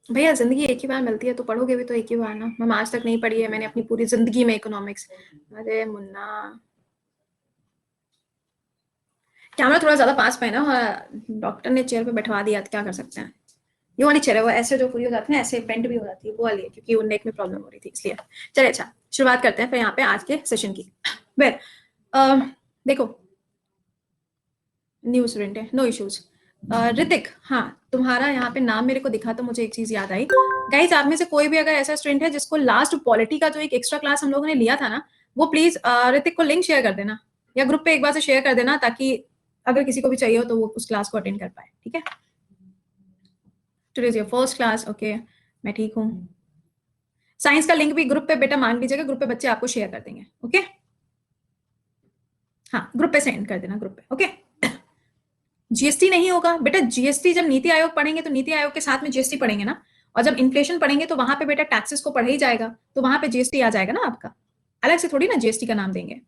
भैया जिंदगी एक ही बार मिलती है तो पढ़ोगे भी तो एक ही बार ना। मैम आज तक नहीं पढ़ी है मैंने अपनी पूरी जिंदगी में इकोनॉमिक्स। अरे मुन्ना, कैमरा थोड़ा ज्यादा पास में है ना, डॉक्टर ने चेयर पे बैठवा दिया तो क्या कर सकते हैं। ये वाली चेयर है वो ऐसे जो पूरी हो जाती है ना, ऐसे बेंड भी हो जाती है, वो वाली है क्योंकि वो नेक में प्रॉब्लम हो रही थी इसलिए। चलिए अच्छा, शुरुआत करते हैं फिर यहाँ पे आज के सेशन की। वेल, देखो, न्यू स्टूडेंट है, नो इश्यूज। ऋतिक, हाँ तुम्हारा यहाँ पे नाम मेरे को दिखा तो मुझे एक चीज याद आई। गाइज आप में से कोई भी अगर ऐसा स्टूडेंट है जिसको लास्ट पॉलिटी का जो एक एक्स्ट्रा क्लास हम लोगों ने लिया था ना, वो प्लीज ऋतिक को लिंक शेयर कर देना या ग्रुप पे एक बार से शेयर कर देना, ताकि अगर किसी को भी चाहिए हो तो वो उस क्लास को अटेंड कर पाए। ठीक है, today is your first class, okay, मैं ठीक हूँ। साइंस का लिंक भी ग्रुप पे बेटा मान लीजिएगा, ग्रुप पे बच्चे आपको शेयर कर देंगे। ओके, हाँ ग्रुप पे सेंड कर देना, ग्रुप पे। ओके, जीएसटी नहीं होगा बेटा, जीएसटी जब नीति आयोग पढ़ेंगे तो नीति आयोग के साथ में जीएसटी पढ़ेंगे ना, और जब इन्फ्लेशन पढ़ेंगे तो वहां पे बेटा टैक्सेस को पढ़ा ही जाएगा, तो वहां पे जीएसटी आ जाएगा ना आपका, अलग से थोड़ी ना जीएसटी का नाम देंगे।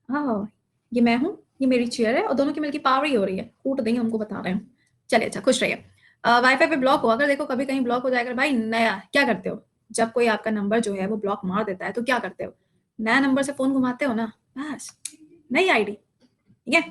हाँ, ये मैं हूँ, ये मेरी चेयर है और दोनों की मिलकर पावर ही हो रही है, कूट देंगे हमको, बता रहे हैं। चलिए अच्छा, खुश रहिए। वाईफाई पे ब्लॉक हो, अगर देखो कभी कहीं ब्लॉक हो जाएगा भाई, नया क्या करते हो, जब कोई आपका नंबर जो है वो ब्लॉक मार देता है तो क्या करते हो, नया नंबर से फोन घुमाते हो ना, बस नई आईडी। ठीक है,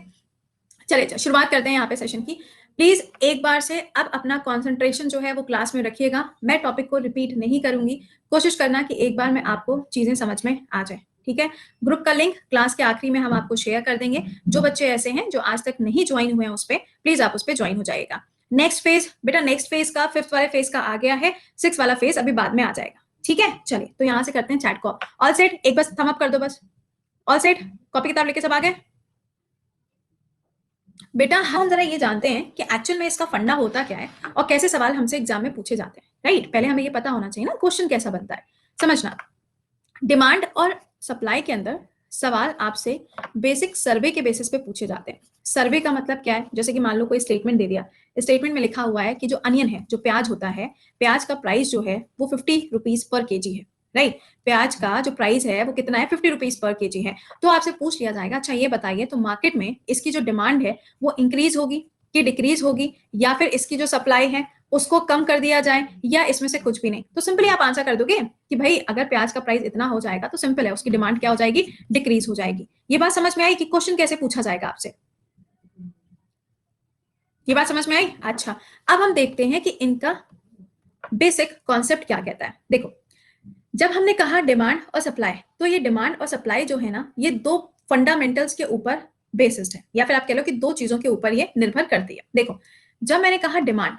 चलिए अच्छा, शुरुआत करते हैं यहाँ पे सेशन की। प्लीज एक बार से अब अपना कंसंट्रेशन जो है वो क्लास में रखिएगा, मैं टॉपिक को रिपीट नहीं करूंगी, कोशिश करना कि एक बार में आपको चीजें समझ में आ जाए। ठीक है, ग्रुप का लिंक क्लास के आखिरी में हम आपको शेयर कर देंगे, जो बच्चे ऐसे हैं जो आज तक नहीं ज्वाइन हुए हैं उस पर प्लीज आप उस पर ज्वाइन हो जाएगा। नेक्स्ट फेज बेटा, नेक्स्ट फेज का फिफ्थ वाले फेज का आ गया है, सिक्स वाला फेज अभी बाद में आ जाएगा। ठीक है, चलिए तो यहाँ से करते हैं चैट को ऑल सेट, एक बस थम अप कर दो बस, ऑल सेट, कॉपी किताब लेके सब आ गए। बेटा हम जरा ये जानते हैं कि एक्चुअल में इसका फंडा होता क्या है और कैसे सवाल हमसे एग्जाम में पूछे जाते हैं। राइट, पहले हमें ये पता होना चाहिए ना क्वेश्चन कैसा बनता है। समझना, डिमांड और सप्लाई के अंदर सवाल आपसे बेसिक सर्वे के बेसिस पे पूछे जाते हैं। सर्वे का मतलब क्या है, जैसे कि मान लो कोई स्टेटमेंट दे दिया, स्टेटमेंट में लिखा हुआ है कि जो अनियन है, जो प्याज होता है, प्याज का प्राइस जो है वो 50 रुपीज पर केजी है। राइट, प्याज का जो प्राइस है वो कितना है, 50 रुपीज पर केजी है। तो आपसे पूछ लिया जाएगा, अच्छा ये बताइए तो मार्केट में इसकी जो डिमांड है वो इंक्रीज होगी कि डिक्रीज होगी, या फिर इसकी जो सप्लाई है उसको कम कर दिया जाए, या इसमें से कुछ भी नहीं। तो सिंपली आप आंसर कर दोगे कि भाई अगर प्याज का प्राइस इतना हो जाएगा तो सिंपल है, उसकी डिमांड क्या हो जाएगी, डिक्रीज हो जाएगी। ये बात समझ में आई कि क्वेश्चन कैसे पूछा जाएगा आपसे, ये बात समझ में आई। अच्छा, अब हम देखते हैं कि इनका बेसिक कॉन्सेप्ट क्या कहता है। देखो, जब हमने कहा डिमांड और सप्लाई, तो ये डिमांड और सप्लाई जो है ना, ये दो फंडामेंटल्स के ऊपर बेसिस्ड है, या फिर आप कह लो कि दो चीजों के ऊपर ये निर्भर करती है। देखो, जब मैंने कहा डिमांड,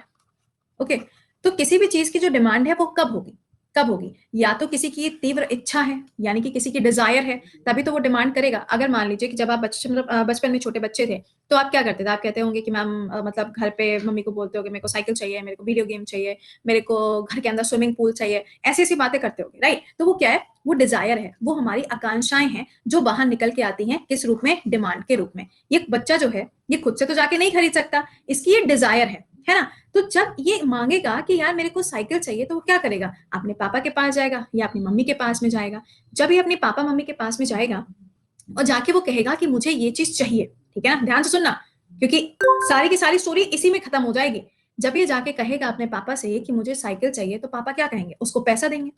ओके, तो किसी भी चीज की जो डिमांड है वो कब होगी, कब होगी, या तो किसी की तीव्र इच्छा है, यानी कि किसी की डिजायर है, तभी तो वो डिमांड करेगा। अगर मान लीजिए कि जब आप बचपन में छोटे बच्चे थे तो आप क्या करते थे, आप कहते होंगे कि मैम मतलब घर पे मम्मी को बोलते होगे मेरे को साइकिल चाहिए, मेरे को वीडियो गेम चाहिए, मेरे को घर के अंदर स्विमिंग पूल चाहिए, ऐसी ऐसी बातें करते होगे। राइट, तो वो क्या है, वो डिजायर है, वो हमारी आकांक्षाएं हैं जो बाहर निकल के आती हैं, किस रूप में, डिमांड के रूप में। ये बच्चा जो है ये खुद से तो जाके नहीं खरीद सकता, इसकी ये डिजायर है ना। तो जब ये मांगेगा कि यार मेरे को साइकिल चाहिए, तो वो क्या करेगा, अपने पापा के पास जाएगा या अपनी मम्मी के पास में जाएगा। जब ये अपने पापा मम्मी के पास में जाएगा और जाके वो कहेगा कि मुझे ये चीज चाहिए, ठीक है ना, ध्यान से सुनना, क्योंकि सारी की सारी स्टोरी इसी में खत्म हो जाएगी। जब ये जाके कहेगा अपने पापा से कि मुझे साइकिल चाहिए, तो पापा क्या कहेंगे, उसको पैसा देंगे,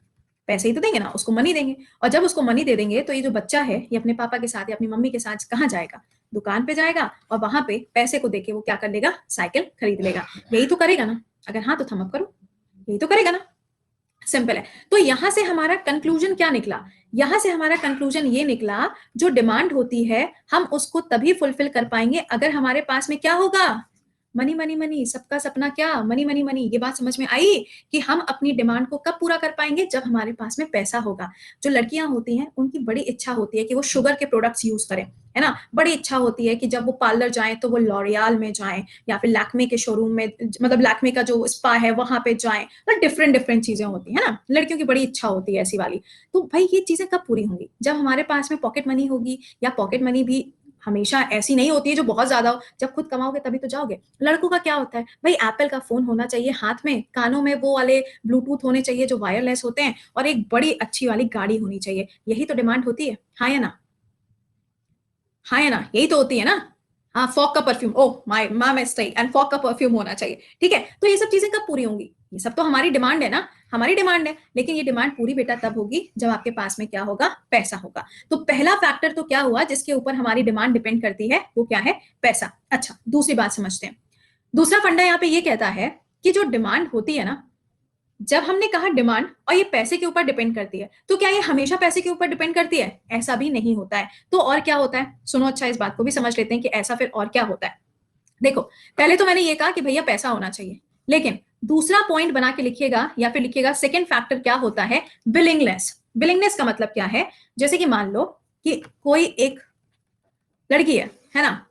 पैसे ही तो देंगे ना, उसको मनी देंगे। और जब उसको मनी दे देंगे तो ये जो बच्चा है ये अपने पापा के साथ या अपनी मम्मी के साथ कहाँ जाएगा, दुकान पे जाएगा, और वहां पे पैसे को देके वो क्या कर लेगा, साइकिल खरीद लेगा। यही तो करेगा ना, अगर हाँ तो थम अप करो, यही तो करेगा ना, सिंपल है। तो यहां से हमारा कंक्लूजन क्या निकला, यहां से हमारा कंक्लूजन ये निकला, जो डिमांड होती है हम उसको तभी फुलफिल कर पाएंगे अगर हमारे पास में क्या होगा, मनी मनी मनी, सबका सपना क्या, मनी मनी मनी। ये बात समझ में आई कि हम अपनी डिमांड को कब पूरा कर पाएंगे, जब हमारे पास में पैसा होगा। जो लड़कियां होती हैं उनकी बड़ी इच्छा होती है कि वो शुगर के प्रोडक्ट्स यूज करें, है ना, बड़ी इच्छा होती है कि जब वो पार्लर जाएं तो वो लॉरियाल में जाएं, या फिर लैक्मे के शोरूम में, मतलब लैक्मे का जो स्पा है वहां पे जाएं, मतलब डिफरेंट डिफरेंट चीजें होती है ना, लड़कियों की बड़ी इच्छा होती है ऐसी वाली। तो भाई ये चीजें कब पूरी होंगी, जब हमारे पास में पॉकेट मनी होगी, या पॉकेट मनी भी हमेशा ऐसी नहीं होती है जो बहुत ज्यादा हो, जब खुद कमाओगे तभी तो जाओगे। लड़कों का क्या होता है भाई, एप्पल का फोन होना चाहिए हाथ में, कानों में वो वाले ब्लूटूथ होने चाहिए जो वायरलेस होते हैं, और एक बड़ी अच्छी वाली गाड़ी होनी चाहिए। यही तो डिमांड होती है, हाँ या ना, हाँ या ना, यही तो होती है ना। हाँ, फॉग का perfume, oh my my mistake, and fog का परफ्यूम होना चाहिए, ठीक है। तो ये सब चीजें कब पूरी होंगी? ये सब तो हमारी डिमांड है ना, हमारी डिमांड है, लेकिन ये डिमांड पूरी बेटा तब होगी जब आपके पास में क्या होगा? पैसा होगा। तो पहला फैक्टर तो क्या हुआ जिसके ऊपर हमारी डिमांड डिपेंड करती है, वो क्या है? पैसा। अच्छा, दूसरी बात समझते हैं। दूसरा फंडा यहाँ पे ये कहता है कि जो डिमांड होती है ना, जब हमने कहा डिमांड और ये पैसे के ऊपर डिपेंड करती है, तो क्या ये हमेशा पैसे के ऊपर डिपेंड करती है? ऐसा भी नहीं होता है। तो और क्या होता है? सुनो अच्छा, इस बात को भी समझ लेते हैं कि ऐसा फिर और क्या होता है। देखो, पहले तो मैंने ये कहा कि भैया पैसा होना चाहिए, लेकिन दूसरा पॉइंट बना के लिखिएगा या फिर लिखिएगा सेकंड फैक्टर क्या होता है? विलिंगनेस। विलिंगनेस का मतलब क्या है? जैसे कि मान लो कि कोई एक लड़की है ना,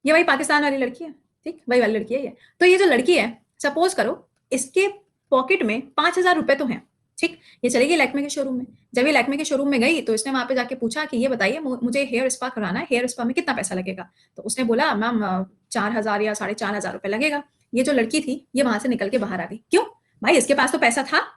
ये वही पाकिस्तान वाली लड़की है, ठीक, वही वाली लड़की है ये। तो ये जो लड़की है, सपोज करो इसके पॉकेट में 5,000 रुपए तो हैं, ठीक। ये चलेगी लैक्मे के शोरूम में। जब ये लैक्मे के शोरूम में गई तो इसने वहां पे जाके पूछा कि ये बताइए मुझे हेयर स्पा कराना है, हेयर स्पा में कितना पैसा लगेगा? तो उसने बोला मैम 4,000 या 4,500 रुपए लगेगा। ये जो लड़की थी ये वहां से निकल के बाहर आ गई। क्यों? भाई इसके पास तो पैसा था,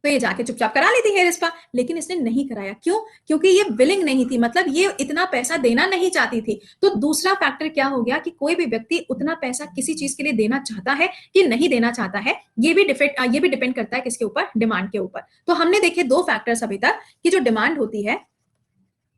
तो ये जाके चुपचाप करा लेती हेयर स्पा, लेकिन इसने नहीं कराया। क्यों? क्योंकि ये विलिंग नहीं थी, मतलब ये इतना पैसा देना नहीं चाहती थी। तो दूसरा फैक्टर क्या हो गया कि कोई भी व्यक्ति उतना पैसा किसी चीज के लिए देना चाहता है कि नहीं देना चाहता है, ये भी डिपेंड करता है किसके ऊपर? डिमांड के ऊपर। तो हमने देखे दो फैक्टर्स अभी तक कि जो डिमांड होती है,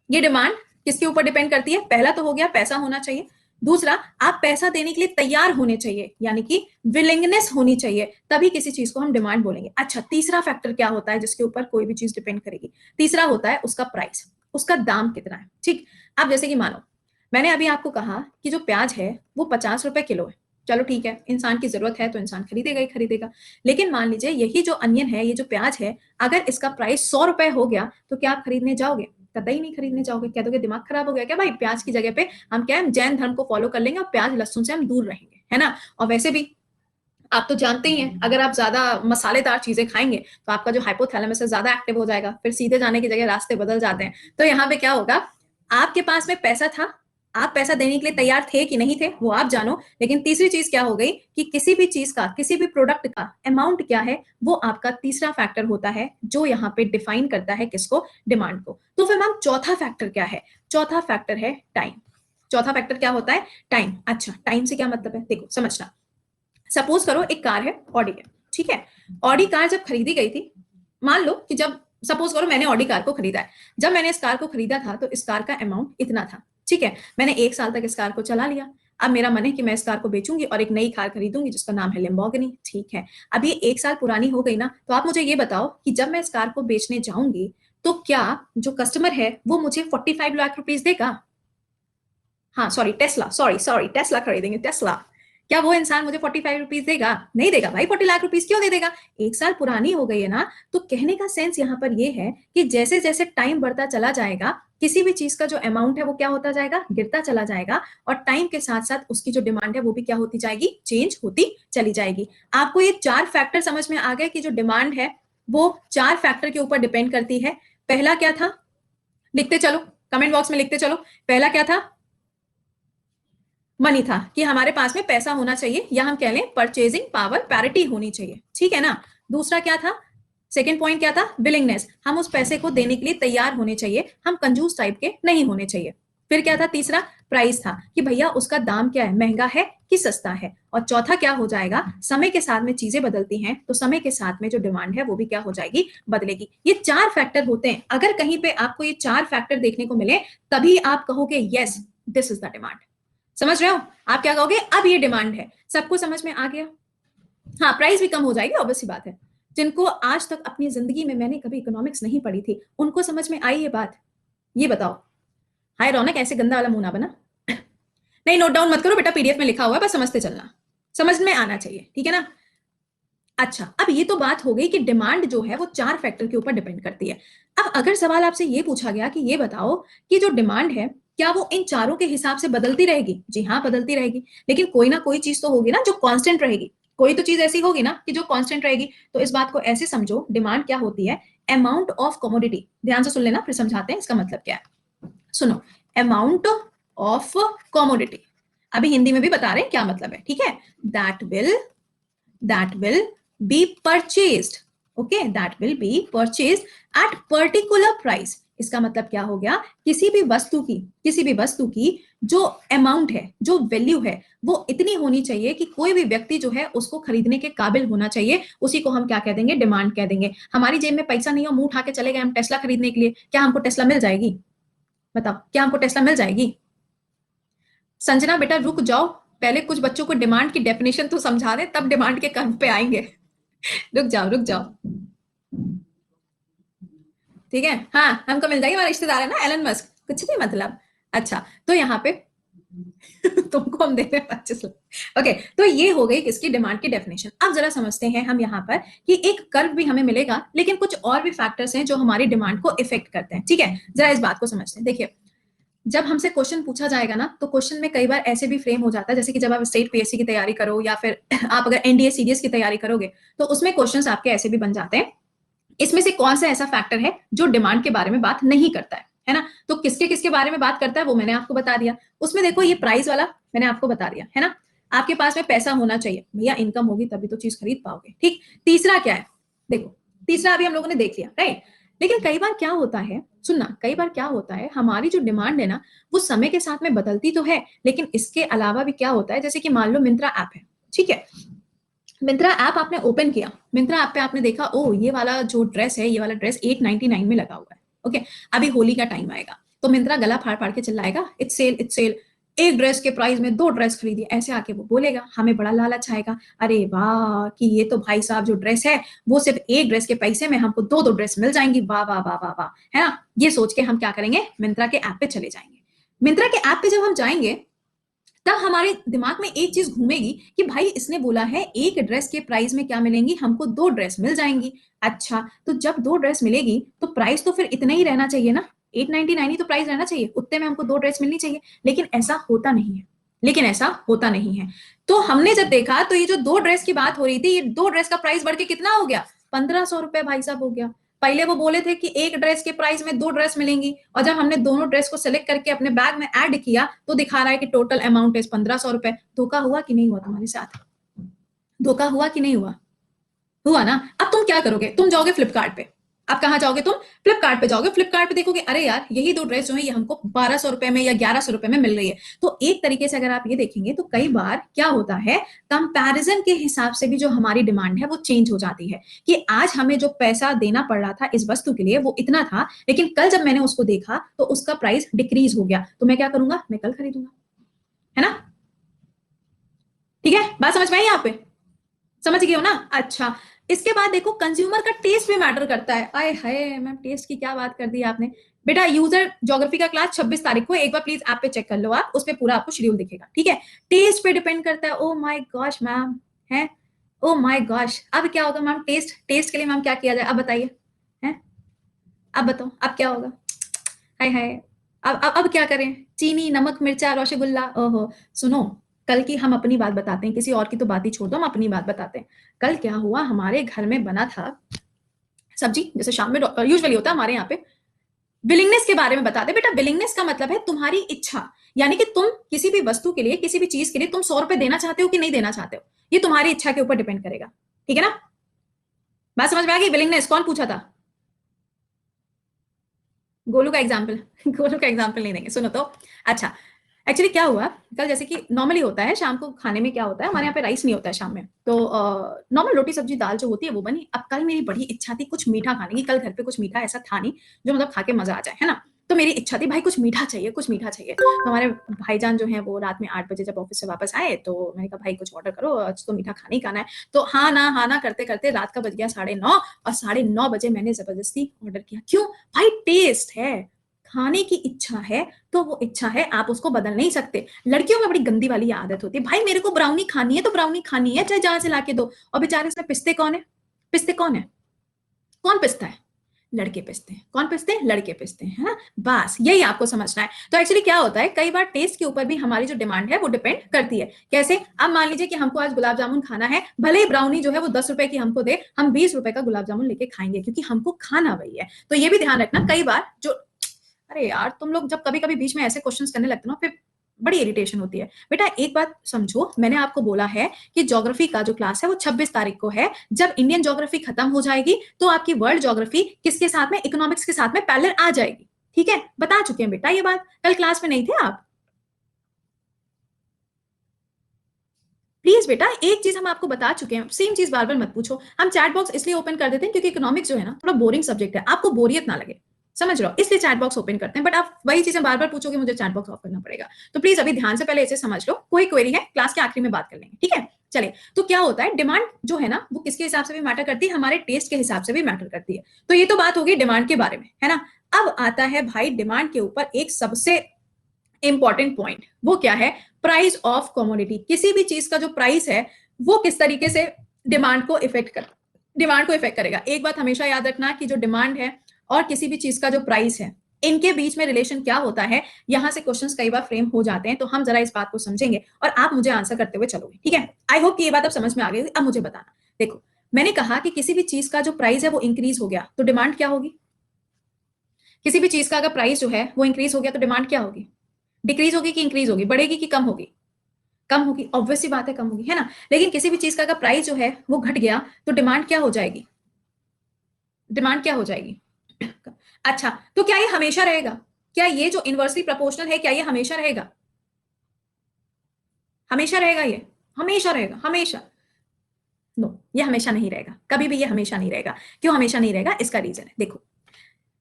ये डिमांड किसके ऊपर डिपेंड करती है? पहला तो हो गया पैसा होना चाहिए, दूसरा आप पैसा देने के लिए तैयार होने चाहिए, यानी कि विलिंगनेस होनी चाहिए, तभी किसी चीज को हम डिमांड बोलेंगे। अच्छा, तीसरा फैक्टर क्या होता है जिसके ऊपर कोई भी चीज डिपेंड करेगी? तीसरा होता है उसका प्राइस, उसका दाम कितना है, ठीक। अब जैसे कि मानो मैंने अभी आपको कहा कि जो प्याज है वो 50 रुपए किलो है, चलो ठीक है, इंसान की जरूरत है तो इंसान खरीदेगा ही खरीदेगा। लेकिन मान लीजिए यही जो अनियन है, ये जो प्याज है, अगर इसका प्राइस 100 रुपए हो गया तो क्या आप खरीदने जाओगे? कतई नहीं खरीदने जाओगे। कह दोगे दिमाग खराब हो गया क्या भाई, प्याज की जगह पे हम क्या है, जैन धर्म को फॉलो कर लेंगे और प्याज लहसुन से हम दूर रहेंगे, है ना। और वैसे भी आप तो जानते ही हैं, अगर आप ज्यादा मसालेदार चीजें खाएंगे तो आपका जो हाइपोथैलेमस है ज्यादा एक्टिव हो जाएगा, फिर सीधे जाने की जगह रास्ते बदल जाते हैं। तो यहाँ पे क्या होगा? आपके पास में पैसा था, आप पैसा देने के लिए तैयार थे कि नहीं थे वो आप जानो, लेकिन तीसरी चीज क्या हो गई कि किसी भी चीज का, किसी भी प्रोडक्ट का अमाउंट क्या है, वो आपका तीसरा फैक्टर होता है जो यहाँ पे डिफाइन करता है किसको? डिमांड को। तो फिर मैम चौथा फैक्टर क्या है? चौथा फैक्टर है टाइम। चौथा फैक्टर क्या होता है? टाइम। अच्छा, टाइम से क्या मतलब है? देखो समझना, सपोज करो एक कार है, ऑडी है, ठीक है। ऑडी कार जब खरीदी गई थी, मान लो कि जब सपोज करो मैंने ऑडी कार को खरीदा है, जब मैंने इस कार को खरीदा था तो इस कार का अमाउंट इतना था, ठीक है। मैंने 1 साल तक इस कार को चला लिया, अब मेरा मन है कि मैं इस कार को बेचूंगी और एक नई कार खरीदूंगी जिसका नाम है लेम्बोर्गिनी, ठीक है। अब ये 1 साल पुरानी हो गई ना, तो आप मुझे ये बताओ कि जब मैं इस कार को बेचने जाऊंगी तो क्या जो कस्टमर है वो मुझे 45 लाख रुपीज देगा? हाँ sorry Tesla, sorry sorry Tesla खरीदेंगे, टेस्ला। क्या वो इंसान मुझे 45 रुपीज देगा? नहीं देगा भाई। 40 लाख रुपीज क्यों दे देगा? 1 साल पुरानी हो गई है ना। तो कहने का सेंस यहाँ पर ये है कि जैसे जैसे टाइम बढ़ता चला जाएगा, किसी भी चीज का जो अमाउंट है वो क्या होता जाएगा? गिरता चला जाएगा, और टाइम के साथ साथ उसकी जो डिमांड है वो भी क्या होती जाएगी? चेंज होती चली जाएगी। आपको ये 4 फैक्टर समझ में आ गए कि जो डिमांड है वो 4 फैक्टर के ऊपर डिपेंड करती है। पहला क्या था? लिखते चलो, कमेंट बॉक्स में लिखते चलो। पहला क्या था? मनी था, कि हमारे पास में पैसा होना चाहिए, या हम कह लें परचेजिंग पावर पैरिटी होनी चाहिए, ठीक है ना। दूसरा क्या था? सेकेंड पॉइंट क्या था? विलिंगनेस, हम उस पैसे को देने के लिए तैयार होने चाहिए, हम कंजूस टाइप के नहीं होने चाहिए। फिर क्या था? तीसरा प्राइस था, कि भैया उसका दाम क्या है, महंगा है कि सस्ता है। और चौथा क्या हो जाएगा? समय के साथ में चीजें बदलती हैं, तो समय के साथ में जो डिमांड है वो भी क्या हो जाएगी? बदलेगी। ये 4 फैक्टर होते हैं। अगर कहीं पे आपको ये 4 फैक्टर देखने को मिले, तभी आप कहोगे yes this is the demand. समझ रहे हो? आप क्या कहोगे? अब ये डिमांड है। सबको समझ में आ गया? हाँ, प्राइस भी कम हो जाएगी, ऑब्वियस सी बात है। जिनको आज तक अपनी जिंदगी में मैंने कभी इकोनॉमिक्स नहीं पढ़ी थी, उनको समझ में आई ये बात? ये बताओ। हाय रौनक, ऐसे गंदा वाला मुंह ना बना। नहीं, नोट डाउन मत करो बेटा, पीडीएफ में लिखा हुआ है, बस समझते चलना, समझ में आना चाहिए, ठीक है ना। अच्छा, अब ये तो बात हो गई कि डिमांड जो है वो 4 फैक्टर के ऊपर डिपेंड करती है। अब अगर सवाल आपसे ये पूछा गया कि ये बताओ कि जो डिमांड है क्या वो इन चारों के हिसाब से बदलती रहेगी? जी हाँ, बदलती रहेगी, लेकिन कोई ना कोई चीज तो होगी ना जो कांस्टेंट रहेगी। कोई तो चीज ऐसी होगी ना कि जो कांस्टेंट रहेगी। तो इस बात को ऐसे समझो, डिमांड क्या होती है? Amount of commodity. ध्यान से सुन लेना, फिर समझाते हैं इसका मतलब क्या है। सुनो, अमाउंट ऑफ कमोडिटी, अभी हिंदी में भी बता रहे हैं क्या मतलब है, ठीक है। That will be purchased, okay, that will be purchased at particular price। इसका मतलब क्या हो गया? किसी भी वस्तु की जो अमाउंट है, जो वैल्यू है, वो इतनी होनी चाहिए कि कोई भी व्यक्ति जो है उसको खरीदने के काबिल होना चाहिए, उसी को हम क्या कह देंगे, डिमांड कह देंगे। हमारी जेब में पैसा नहीं हो, मुंह उठा के चले गए हम टेस्ला खरीदने के लिए, क्या हमको टेस्ला मिल जाएगी? बताओ, क्या हमको टेस्ला मिल जाएगी? संजना बेटा रुक जाओ, पहले कुछ बच्चों को डिमांड की डेफिनेशन तो समझा दे, तब डिमांड के कर्व पे आएंगे। रुक जाओ रुक जाओ, ठीक है। हाँ, हमको मिल जाएगी, हमारा रिश्तेदार है ना एलन मस्क, कुछ भी मतलब। अच्छा, तो यहाँ पे तुमको हम दे रहे हैं 25 लाख। ओके, तो ये हो गई किसकी, डिमांड की डेफिनेशन। अब जरा समझते हैं हम यहाँ पर कि एक कर्व भी हमें मिलेगा, लेकिन कुछ और भी फैक्टर्स हैं जो हमारी डिमांड को इफेक्ट करते हैं। ठीक है, जरा इस बात को समझते हैं। देखिए, जब हमसे क्वेश्चन पूछा जाएगा ना, तो क्वेश्चन में कई बार ऐसे भी फ्रेम हो जाता है, जैसे कि जब आप स्टेट पीएससी की तैयारी करो या फिर आप अगर एनडीए सीडीएस की तैयारी करोगे, तो उसमें क्वेश्चंस आपके ऐसे भी बन जाते हैं, इसमें से कौन सा ऐसा फैक्टर है जो डिमांड के बारे में बात नहीं करता है ना? तो किसके किसके बारे में बात करता है वो मैंने आपको बता दिया। उसमें देखो, ये प्राइस वाला मैंने आपको बता दिया है ना। आपके पास में पैसा होना चाहिए भैया, इनकम होगी तभी तो चीज खरीद पाओगे। ठीक, तीसरा क्या है, देखो, तीसरा अभी हम लोगों ने देख लिया, राइट। लेकिन कई बार क्या होता है, सुनना, कई बार क्या होता है, हमारी जो डिमांड है ना, वो समय के साथ में बदलती तो है, लेकिन इसके अलावा भी क्या होता है, जैसे कि मान लो मिंत्रा ऐप है, ठीक है। मिंत्रा ऐप आपने ओपन किया, मिंत्रा ऐप पे आपने देखा, ओ ये वाला जो ड्रेस है, ये वाला ड्रेस 899 में लगा हुआ है। ओके, अभी होली का टाइम आएगा, तो मिंत्रा गला फाड़ फाड़ के चिल्लाएगा, इट्स सेल इट्स सेल, एक ड्रेस के प्राइस में दो ड्रेस खरीदिए, ऐसे आके वो बोलेगा, हमें बड़ा लालच आएगा, अरे वाह कि ये तो भाई साहब जो ड्रेस है वो सिर्फ एक ड्रेस के पैसे में हमको दो दो ड्रेस मिल जाएंगी, वाह वाह वाह वाह वाह, है ना। ये सोच के हम क्या करेंगे, मिंत्रा के ऐप पे चले जाएंगे। मिंत्रा के ऐप पे जब हम जाएंगे, तब हमारे दिमाग में एक चीज घूमेगी कि भाई इसने बोला है एक ड्रेस के प्राइस में क्या मिलेंगी, हमको दो ड्रेस मिल जाएंगी। अच्छा, तो जब दो ड्रेस मिलेगी तो प्राइस तो फिर इतना ही रहना चाहिए ना, 899 ही तो प्राइस रहना चाहिए, उतने में हमको दो ड्रेस मिलनी चाहिए। लेकिन ऐसा होता नहीं है, लेकिन ऐसा होता नहीं है। तो हमने जब देखा, तो ये जो दो ड्रेस की बात हो रही थी, ये दो ड्रेस का प्राइस बढ़ के कितना हो गया, 1500 रुपए भाई साहब हो गया। पहले वो बोले थे कि एक ड्रेस के प्राइस में दो ड्रेस मिलेंगी, और जब हमने दोनों ड्रेस को सिलेक्ट करके अपने बैग में ऐड किया, तो दिखा रहा है कि टोटल अमाउंट इज 1500 रुपए। धोखा हुआ कि नहीं हुआ तुम्हारे साथ? धोखा हुआ कि नहीं हुआ? हुआ ना। अब तुम क्या करोगे, तुम जाओगे फ्लिपकार्ट पे। अब कहां जाओगे तुम, फ्लिपकार्ट पे जाओगे, फ्लिपकार्ट पे देखोगे, अरे यार यही दो ड्रेस जो है ये हमको 1200 रुपए में या 1100 रुपए में मिल रही है। तो एक तरीके से अगर आप ये देखेंगे, तो कई बार क्या होता है, कंपैरिजन के हिसाब से भी जो हमारी डिमांड है वो चेंज हो जाती है, कि आज हमें जो पैसा देना पड़ रहा था इस वस्तु के लिए वो इतना था, लेकिन कल जब मैंने उसको देखा तो उसका प्राइस डिक्रीज हो गया, तो मैं क्या करूंगा, मैं कल खरीदूंगा, है ना। ठीक है, बात समझ में आई यहाँ पे? समझ गए हो ना। अच्छा, इसके बाद देखो, कंज्यूमर का टेस्ट भी मैटर करता है। आए हाय मैम, टेस्ट की क्या बात कर दी आपने। बेटा, यूजर ज्योग्राफी का क्लास 26 तारीख को, एक बार प्लीज ऐप पे चेक कर लो, आप उस पे पूरा आपको शेड्यूल दिखेगा, ठीक है। टेस्ट पे डिपेंड करता है, ओ माय गॉश मैम, है, ओ माय गॉश। अब क्या होगा मैम, टेस्ट टेस्ट के लिए मैम क्या किया जाए, अब बताइए, है, अब बताओ अब क्या होगा। हाय हाय, अब क्या करें, चीनी नमक मिर्चा रसगुल्ला, ओहो। सुनो, कल की हम अपनी बात बताते हैं, किसी और की तो बात ही छोड़ दो, हम अपनी बात बताते हैं। कल क्या हुआ, हमारे घर में बना था सब्जी, जैसे शाम में यूजुअली होता है हमारे यहाँ पे। विलिंगनेस के बारे में बताते बेटा, विलिंगनेस का मतलब है तुम्हारी इच्छा, यानी कि तुम किसी भी वस्तु के लिए, किसी भी चीज के लिए तुम 100 रुपए देना चाहते हो कि नहीं देना चाहते हो, ये तुम्हारी इच्छा के ऊपर डिपेंड करेगा, ठीक है ना। बात समझ में आ गई, विलिंगनेस कौन पूछा था? गोलू का एग्जाम्पल गोलू का एग्जाम्पल नहीं देंगे, सुनो तो। अच्छा, एक्चुअली क्या हुआ, कल जैसे कि नॉर्मली होता है शाम को खाने में, क्या होता है हमारे यहाँ पे राइस नहीं होता है शाम में, तो नॉर्मल रोटी सब्जी दाल जो होती है वो बनी। अब कल मेरी बड़ी इच्छा थी कुछ मीठा खाने की, कल घर पे कुछ मीठा ऐसा था नहीं जो मतलब खा के मजा आ जाए, है ना। तो मेरी इच्छा थी भाई कुछ मीठा चाहिए, कुछ मीठा चाहिए। तो हमारे भाईजान जो है वो रात में 8 बजे जब ऑफिस से वापस आए, तो मैंने कहा भाई कुछ ऑर्डर करो, आज तो मीठा खाना ही खाना है। तो हाँ ना करते करते रात का बज गया 9:30, और 9:30 बजे मैंने जबरदस्ती ऑर्डर किया। क्यों भाई, टेस्ट है, खाने की इच्छा है, तो वो इच्छा है, आप उसको बदल नहीं सकते। लड़कियों में बड़ी गंदी वाली आदत होती है, भाई मेरे को ब्राउनी खानी है तो ब्राउनी खानी है, चाहे जहां से लाके दो। और बेचारे इसमें पिसते कौन है, पिसते कौन है, कौन पिसता है, लड़के पिसते हैं। कौन पिसते हैं, लड़के पिसते हैं, है ना। बस यही आपको समझना है। तो एक्चुअली क्या होता है, कई बार टेस्ट के ऊपर भी हमारी जो डिमांड है वो डिपेंड करती है। कैसे, अब मान लीजिए कि हमको आज गुलाब जामुन खाना है, भले ही ब्राउनी जो है वो 10 रुपए की हमको दे, हम 20 रुपए का गुलाब जामुन लेके खाएंगे, क्योंकि हमको खाना वही है। तो ये भी ध्यान रखना, कई बार जो, अरे यार तुम लोग जब कभी कभी बीच में ऐसे क्वेश्चंस करने लगते हो ना, फिर बड़ी इरिटेशन होती है। बेटा एक बात समझो, मैंने आपको बोला है कि ज्योग्राफी का जो क्लास है वो 26 तारीख को है। जब इंडियन ज्योग्राफी खत्म हो जाएगी, तो आपकी वर्ल्ड ज्योग्राफी किसके साथ में, इकोनॉमिक्स के साथ में पैरेलल आ जाएगी, ठीक है। बता चुके हैं बेटा ये बात, कल क्लास में नहीं थे आप। प्लीज बेटा, एक चीज हम आपको बता चुके हैं, सेम चीज बार बार मत पूछो। हम चैट बॉक्स इसलिए ओपन कर देते हैं क्योंकि इकोनॉमिक्स जो है ना थोड़ा बोरिंग सब्जेक्ट है, आपको बोरियत ना लगे, समझ रहे हो, इसलिए चैट बॉक्स ओपन करते हैं। बट आप वही चीजें बार बार पूछोगे, मुझे चैट बॉक्स ऑफ करना पड़ेगा। तो प्लीज अभी ध्यान से पहले इसे समझ लो, कोई क्वेरी है क्लास के आखिरी में बात कर लेंगे, ठीक है। चलिए, तो क्या होता है, डिमांड जो है ना वो किसके हिसाब से भी मैटर करती है, हमारे टेस्ट के हिसाब से भी मैटर करती है। तो ये तो बात होगी डिमांड के बारे में, है ना। अब आता है भाई डिमांड के ऊपर एक सबसे इंपॉर्टेंट पॉइंट, वो क्या है, प्राइस ऑफ कमोडिटी। किसी भी चीज का जो प्राइस है वो किस तरीके से डिमांड को इफेक्ट करेगा। एक बात हमेशा याद रखना कि जो डिमांड है और किसी भी चीज का जो प्राइस है, इनके बीच में रिलेशन क्या होता है। यहां से क्वेश्चंस कई बार फ्रेम हो जाते हैं, तो हम जरा इस बात को समझेंगे और आप मुझे आंसर करते हुए चलोगे, ठीक है। आई होप कि ये बात अब समझ में आ गई। अब मुझे बताना, देखो मैंने कहा कि किसी भी चीज का जो प्राइस है वो इंक्रीज हो गया तो डिमांड क्या होगी। किसी भी चीज का अगर प्राइस जो है वो इंक्रीज हो गया तो डिमांड क्या होगी, डिक्रीज होगी कि इंक्रीज होगी, बढ़ेगी कि कम होगी, कम होगी, ऑब्वियस सी बात है कम होगी, है ना। लेकिन किसी भी चीज का अगर प्राइस जो है वो घट गया तो डिमांड क्या हो जाएगी, डिमांड क्या हो जाएगी। अच्छा, तो क्या ये हमेशा रहेगा, क्या ये जो इनवर्सली प्रोपोर्शनल है क्या ये हमेशा रहेगा, हमेशा रहेगा, ये हमेशा रहेगा, हमेशा नो, ये हमेशा नहीं रहेगा, कभी भी ये हमेशा नहीं रहेगा। क्यों हमेशा नहीं रहेगा, इसका रीजन है, देखो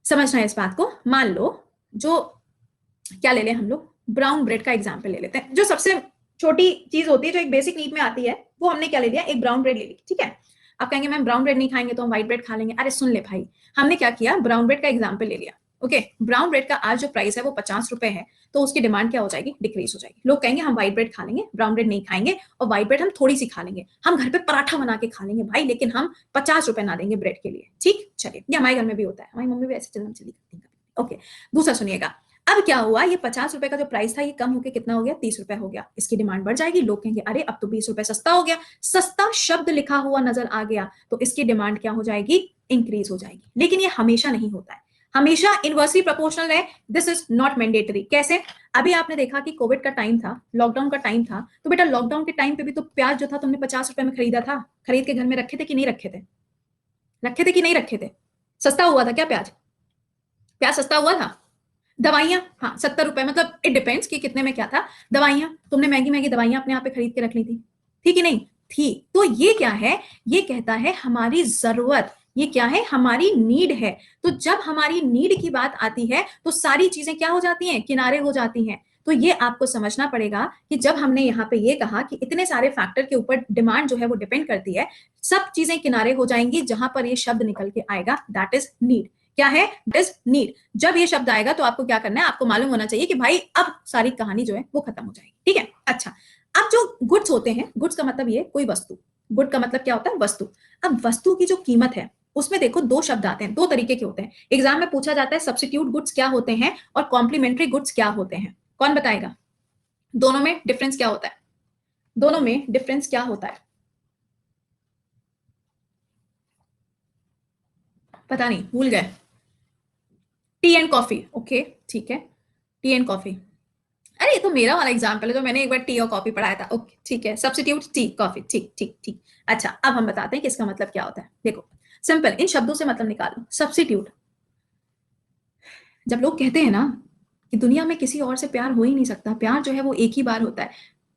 समझना है इस बात को। मान लो जो, क्या ले लें हम लोग, ब्राउन ब्रेड का एग्जाम्पल ले लेते हैं, जो सबसे छोटी चीज होती है जो एक बेसिक नीड में आती है, वो हमने क्या ले लिया, एक ब्राउन ब्रेड ले ली, ठीक है। आप कहेंगे मैम ब्राउन ब्रेड नहीं खाएंगे तो हम व्हाइट ब्रेड खा लेंगे। अरे सुन ले भाई, हमने क्या किया, ब्राउन ब्रेड का एग्जाम्पल ले लिया, ओके। ब्राउन ब्रेड का आज जो प्राइस है वो 50 रुपए है, तो उसकी डिमांड क्या हो जाएगी, डिक्रीज हो जाएगी। लोग कहेंगे हम व्हाइट ब्रेड खा लेंगे, ब्राउन ब्रेड नहीं खाएंगे, और व्हाइट ब्रेड हम थोड़ी सी खा लेंगे, हम घर पे पराठा बना के खा लेंगे भाई, लेकिन हम 50 रुपए ना देंगे ब्रेड के लिए, ठीक। चलिए, ये हमारे घर में भी होता है, हमारी मम्मी भी ऐसे चलना चली करती है, ओके। दूसरा सुनिएगा, अब क्या हुआ, ये 50 रुपए का जो प्राइस था ये कम होकर कितना हो गया, 30 रुपए हो गया। इसकी डिमांड बढ़ जाएगी, लोग कहेंगे अरे अब तो 20 रुपए सस्ता हो गया, सस्ता शब्द लिखा हुआ नजर आ गया, तो इसकी डिमांड क्या हो जाएगी, इंक्रीज हो जाएगी। लेकिन ये हमेशा नहीं होता है, हमेशा इनवर्सली प्रोपोर्शनल है, दिस इज नॉट मैंडेटरी। कैसे, अभी आपने देखा कि कोविड का टाइम था, लॉकडाउन का टाइम था, तो बेटा लॉकडाउन के टाइम पे भी तो प्याज जो था तुमने 50 रुपए में खरीदा था, खरीद के घर में रखे थे कि नहीं रखे थे, रखे थे कि नहीं रखे थे, सस्ता हुआ था क्या प्याज, प्याज सस्ता हुआ था। दवाइयां, हाँ 70 रुपए, मतलब इट डिपेंड्स कि कितने में क्या था। दवाइयां, तुमने महंगी महंगी दवाइयां अपने यहाँ पे खरीद के रख ली थी कि नहीं थी। तो ये क्या है, ये कहता है हमारी जरूरत, ये क्या है, हमारी नीड है। तो जब हमारी नीड की बात आती है तो सारी चीजें क्या हो जाती हैं, किनारे हो जाती हैं। तो ये आपको समझना पड़ेगा कि जब हमने यहाँ पे ये कहा कि इतने सारे फैक्टर के ऊपर डिमांड जो है वो डिपेंड करती है, सब चीजें किनारे हो जाएंगी जहां पर ये शब्द निकल के आएगा, दैट इज नीड। क्या है, दिस नीड। जब ये शब्द आएगा तो आपको क्या करना है, आपको मालूम होना चाहिए कि भाई अब सारी कहानी जो है वो खत्म हो जाएगी, ठीक है। अच्छा, अब जो गुड्स होते हैं, गुड्स का मतलब ये कोई वस्तु, गुड का मतलब क्या होता है, वस्तु। अब वस्तु की जो कीमत है उसमें देखो दो शब्द आते हैं, दो तरीके के होते हैं। एग्जाम में पूछा जाता है सब्स्टिट्यूट गुड्स क्या होते हैं और कॉम्प्लीमेंट्री गुड्स क्या होते हैं, कौन बताएगा, दोनों में डिफरेंस क्या होता है, दोनों में डिफरेंस क्या होता है, पता नहीं, भूल गए। टी एंड कॉफी, ओके ठीक है, टी एंड कॉफी। अरे ये तो मेरा वाला एग्जाम्पल है, तो मैंने एक बार टी और कॉफी पढ़ाया था, ओके ठीक है, सब्स्टिट्यूट टी कॉफी, ठीक ठीक ठीक। अच्छा, अब हम बताते हैं कि इसका मतलब क्या होता है। देखो सिंपल, इन शब्दों से मतलब निकालो। सब्स्टिट्यूट, जब लोग कहते हैं ना कि दुनिया में किसी और से प्यार हो ही नहीं सकता, प्यार जो है वो एक ही बार होता है,